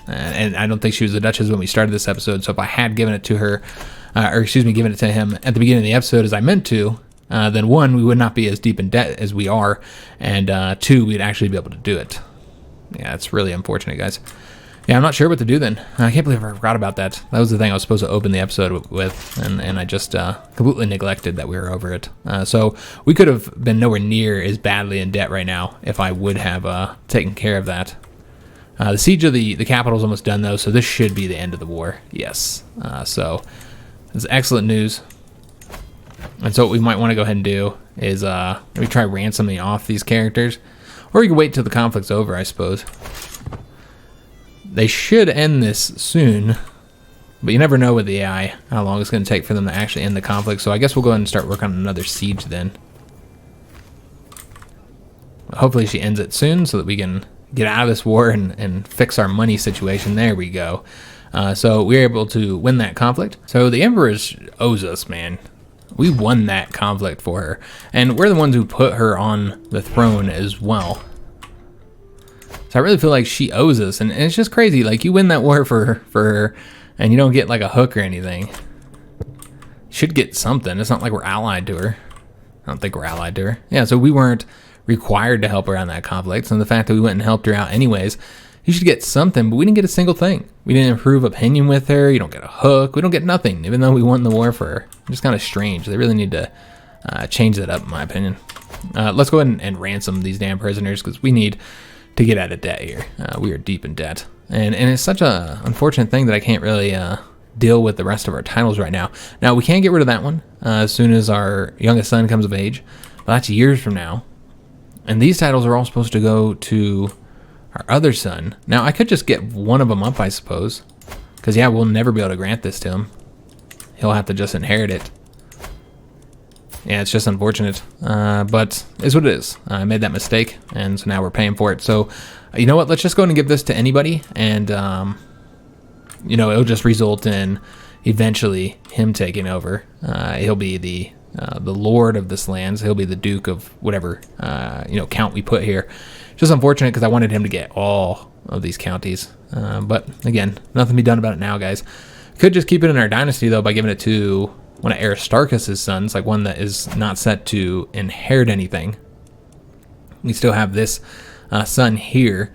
And I don't think she was the Duchess when we started this episode, so if I had given it to her... given it to him at the beginning of the episode as I meant to, then 1, we would not be as deep in debt as we are, and 2, we'd actually be able to do it. Yeah, it's really unfortunate, guys. Yeah, I'm not sure what to do then. I can't believe I forgot about that. That was the thing I was supposed to open the episode with, and I just completely neglected that we were over it. So we could have been nowhere near as badly in debt right now if I would have taken care of that. The siege of the capital is almost done, though, so this should be the end of the war. Yes. So... It's excellent news. And so what we might want to go ahead and do is maybe try ransoming off these characters. Or you can wait till the conflict's over, I suppose. They should end this soon, but you never know with the AI how long it's going to take for them to actually end the conflict. So I guess we'll go ahead and start working on another siege then. Hopefully she ends it soon so that we can get out of this war and fix our money situation. There we go. So we were able to win that conflict. So the Empress owes us, man. We won that conflict for her. And we're the ones who put her on the throne as well. So I really feel like she owes us. And it's just crazy. Like, you win that war for her, and you don't get like a hook or anything. Should get something. It's not like we're allied to her. I don't think we're allied to her. Yeah, so we weren't required to help her on that conflict. So the fact that we went and helped her out anyways, you should get something, but we didn't get a single thing. We didn't improve opinion with her. You don't get a hook. We don't get nothing, even though we won the war for her. Just kind of strange. They really need to change that up, in my opinion. Let's go ahead and ransom these damn prisoners, because we need to get out of debt here. We are deep in debt. And it's such a unfortunate thing that I can't really deal with the rest of our titles right now. Now, we can get rid of that one as soon as our youngest son comes of age. But that's years from now. And these titles are all supposed to go to our other son. Now, I could just get one of them up, I suppose. Because, yeah, we'll never be able to grant this to him. He'll have to just inherit it. Yeah, it's just unfortunate. But it's what it is. I made that mistake, and so now we're paying for it. So, you know what? Let's just go ahead and give this to anybody. And, you know, it'll just result in eventually him taking over. He'll be the lord of this land. So he'll be the duke of whatever, you know, count we put here. Just unfortunate because I wanted him to get all of these counties. But again, nothing to be done about it now, guys. Could just keep it in our dynasty, though, by giving it to one of Aristarchus's sons, like one that is not set to inherit anything. We still have this son here.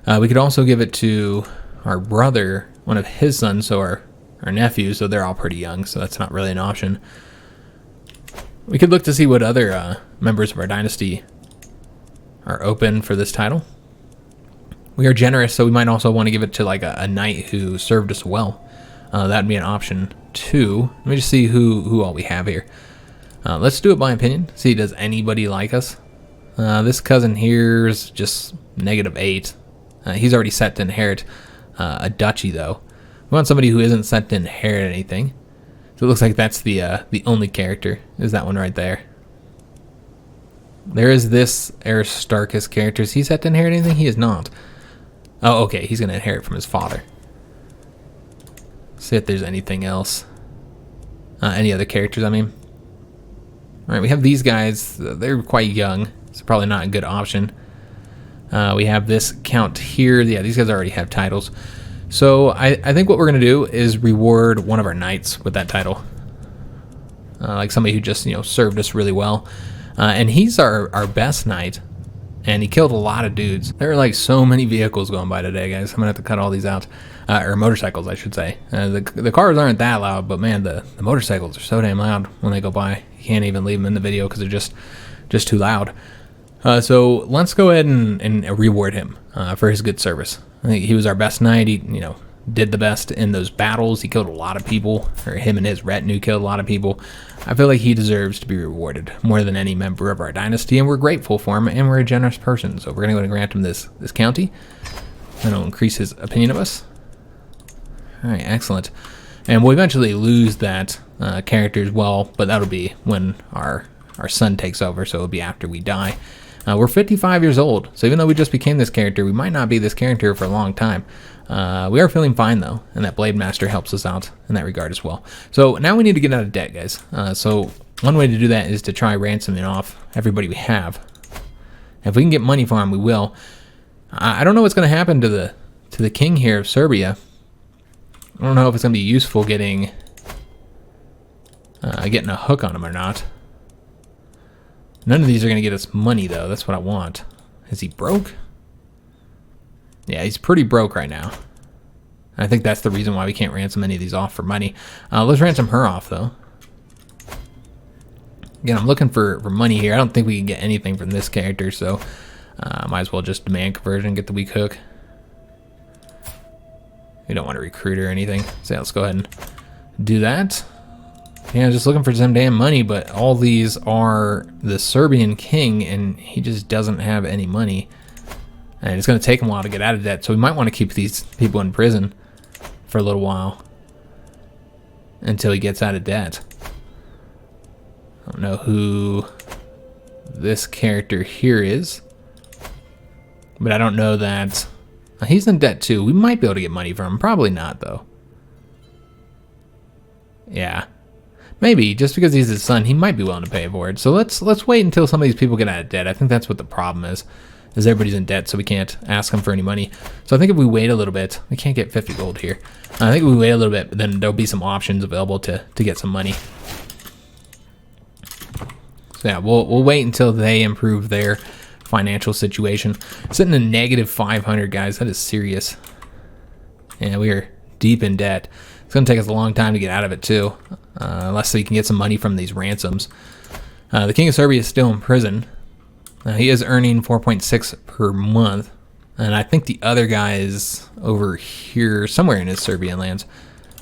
We could also give it to our brother, one of his sons, so our nephew, so they're all pretty young, so that's not really an option. We could look to see what other members of our dynasty are open for this title. We are generous, so we might also want to give it to like a knight who served us well. That'd be an option too. Let me just see who all we have here. Let's do it by opinion. See, does anybody like us? This cousin here's just -8. He's already set to inherit a duchy, though. We want somebody who isn't set to inherit anything. So it looks like that's the only character, is that one right there. There is this Aristarchus character. Is he set to inherit anything? He is not. Oh, okay, he's going to inherit from his father. See if there's anything else. Any other characters, I mean. Alright, we have these guys. They're quite young, so probably not a good option. We have this count here. Yeah, these guys already have titles. So I think what we're going to do is reward one of our knights with that title. Like somebody who just, you know, served us really well. And he's our best knight. And he killed a lot of dudes. There are like so many vehicles going by today, guys. I'm going to have to cut all these out. Or motorcycles, I should say. The cars aren't that loud, but man, the motorcycles are so damn loud when they go by. You can't even leave them in the video because they're just too loud. So let's go ahead and reward him for his good service. I think he was our best knight. He, you know, did the best in those battles. He killed a lot of people, or him and his retinue killed a lot of people. I feel like he deserves to be rewarded more than any member of our dynasty, and we're grateful for him, and we're a generous person. So we're going to go and grant him this county, and it'll increase his opinion of us. All right, excellent. And we'll eventually lose that character as well, but that'll be when our son takes over, so it'll be after we die. We're 55 years old, so even though we just became this character, we might not be this character for a long time. We are feeling fine, though, and that Blade Master helps us out in that regard as well. So now we need to get out of debt, guys. So one way to do that is to try ransoming off everybody we have. If we can get money for him, we will. I don't know what's going to happen to the king here of Serbia. I don't know if it's going to be useful getting a hook on him or not. None of these are going to get us money, though. That's what I want. Is he broke? Yeah, he's pretty broke right now. I think that's the reason why we can't ransom any of these off for money. Let's ransom her off, though. Again, I'm looking for money here. I don't think we can get anything from this character, so might as well just demand conversion, get the weak hook. We don't want to recruit her or anything. So yeah, let's go ahead and do that. Yeah, just looking for some damn money, but all these are the Serbian king, and he just doesn't have any money. And it's going to take him a while to get out of debt, so we might want to keep these people in prison for a little while until he gets out of debt. I don't know who this character here is, but I don't know that he's in debt too. We might be able to get money from him. Probably not, though. Yeah, maybe just because he's his son, he might be willing to pay for it. So let's wait until some of these people get out of debt. I think that's what the problem is everybody's in debt, so we can't ask them for any money. So I think if we wait a little bit, we can't get 50 gold here. I think if we wait a little bit, then there'll be some options available to get some money. So yeah, we'll wait until they improve their financial situation. Sitting in negative 500, guys. That is serious. Yeah, we are deep in debt. It's going to take us a long time to get out of it, too. Unless we can get some money from these ransoms. The King of Serbia is still in prison. He is earning 4.6 per month. And I think the other guy is over here, somewhere in his Serbian lands.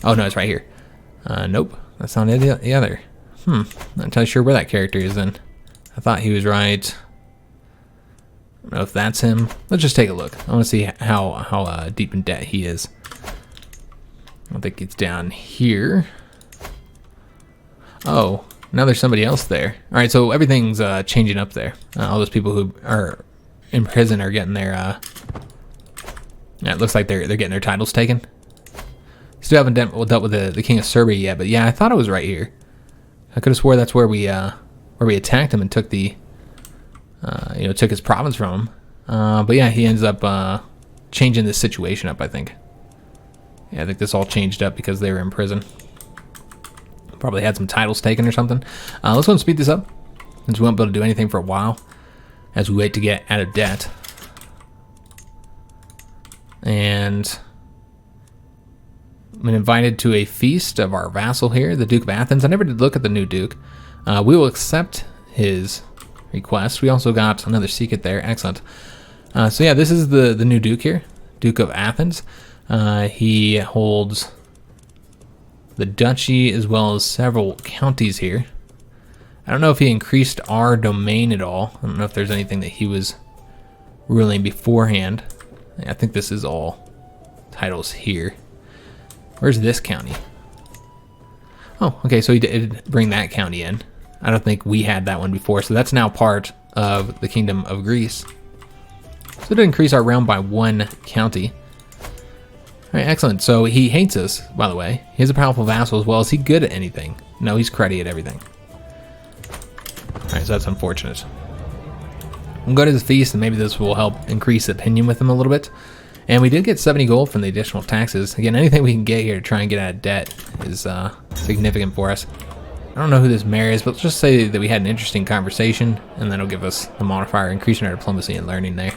Oh, no, it's right here. Nope, that's not it, the other. Not entirely sure where that character is then. I thought he was right. I don't know if that's him. Let's just take a look. I want to see how deep in debt he is. I think it's down here. Oh, now there's somebody else there. All right, so everything's changing up there. All those people who are in prison are getting their... yeah, it looks like they're getting their titles taken. Still haven't dealt with the King of Serbia yet, but yeah, I thought it was right here. I could have swore that's where we attacked him and took the... took his province from him. But yeah, he ends up changing this situation up, I think. Yeah, I think this all changed up because they were in prison. Probably had some titles taken or something. Let's go and speed this up, since we won't be able to do anything for a while as we wait to get out of debt. And I've been invited to a feast of our vassal here, the Duke of Athens. I never did look at the new Duke. We will accept his request. We also got another secret there. Excellent. So yeah, this is the new Duke here, Duke of Athens. He holds the duchy as well as several counties here. I don't know if he increased our domain at all. I don't know if there's anything that he was ruling beforehand. I think this is all titles here. Where's this county? Oh, okay, so he did bring that county in. I don't think we had that one before, so that's now part of the Kingdom of Greece. So it did increase our realm by 1 county. All right, excellent. So he hates us, by the way. He's a powerful vassal as well. Is he good at anything? No, he's cruddy at everything. All right, so that's unfortunate. We'll go to the feast, and maybe this will help increase opinion with him a little bit. And we did get 70 gold from the additional taxes. Again, anything we can get here to try and get out of debt is significant for us. I don't know who this mayor is, but let's just say that we had an interesting conversation, and then it'll give us the modifier, increasing our diplomacy and learning there.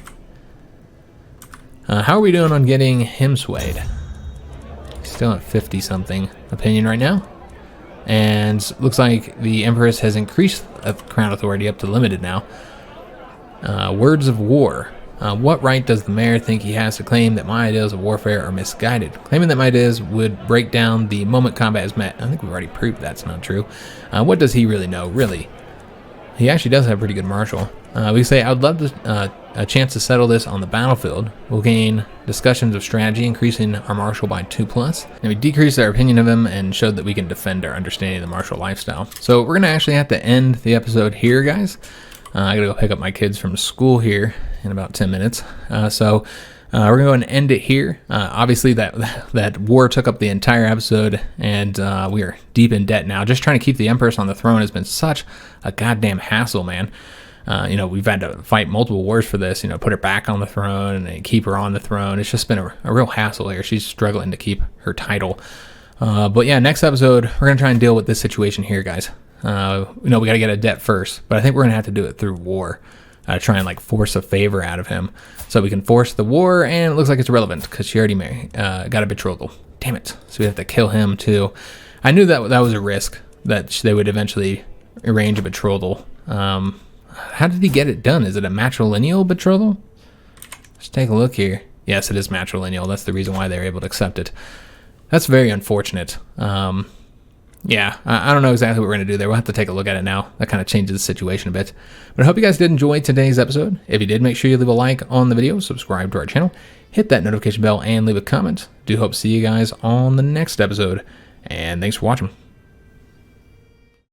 How are we doing on getting him swayed? Still at 50-something opinion right now. And looks like the Empress has increased crown authority up to limited now. Words of war. What right does the mayor think he has to claim that my ideas of warfare are misguided? Claiming that my ideas would break down the moment combat is met. I think we've already proved that's not true. What does he really know, really? He actually does have a pretty good marshal. We say, I would love a chance to settle this on the battlefield. We'll gain discussions of strategy, increasing our marshal by 2+. And we decreased our opinion of him and showed that we can defend our understanding of the martial lifestyle. So we're going to actually have to end the episode here, guys. I got to go pick up my kids from school here in about 10 minutes. So we're going to go and end it here. Obviously, that war took up the entire episode, and we are deep in debt now. Just trying to keep the Empress on the throne has been such a goddamn hassle, man. We've had to fight multiple wars for this, put her back on the throne and keep her on the throne. It's just been a real hassle here. She's struggling to keep her title. But yeah, next episode, we're going to try and deal with this situation here, guys. We got to get a debt first, but I think we're going to have to do it through war. Try and force a favor out of him so we can force the war, and it looks like it's irrelevant because she already got a betrothal. Damn it. So we have to kill him too. I knew that was a risk that they would eventually arrange a betrothal. How did he get it done? Is it a matrilineal betrothal? Let's take a look here. Yes, it is matrilineal. That's the reason why they were able to accept it. That's very unfortunate. Yeah, I don't know exactly what we're going to do there. We'll have to take a look at it now. That kind of changes the situation a bit. But I hope you guys did enjoy today's episode. If you did, make sure you leave a like on the video, subscribe to our channel, hit that notification bell, and leave a comment. Do hope to see you guys on the next episode. And thanks for watching.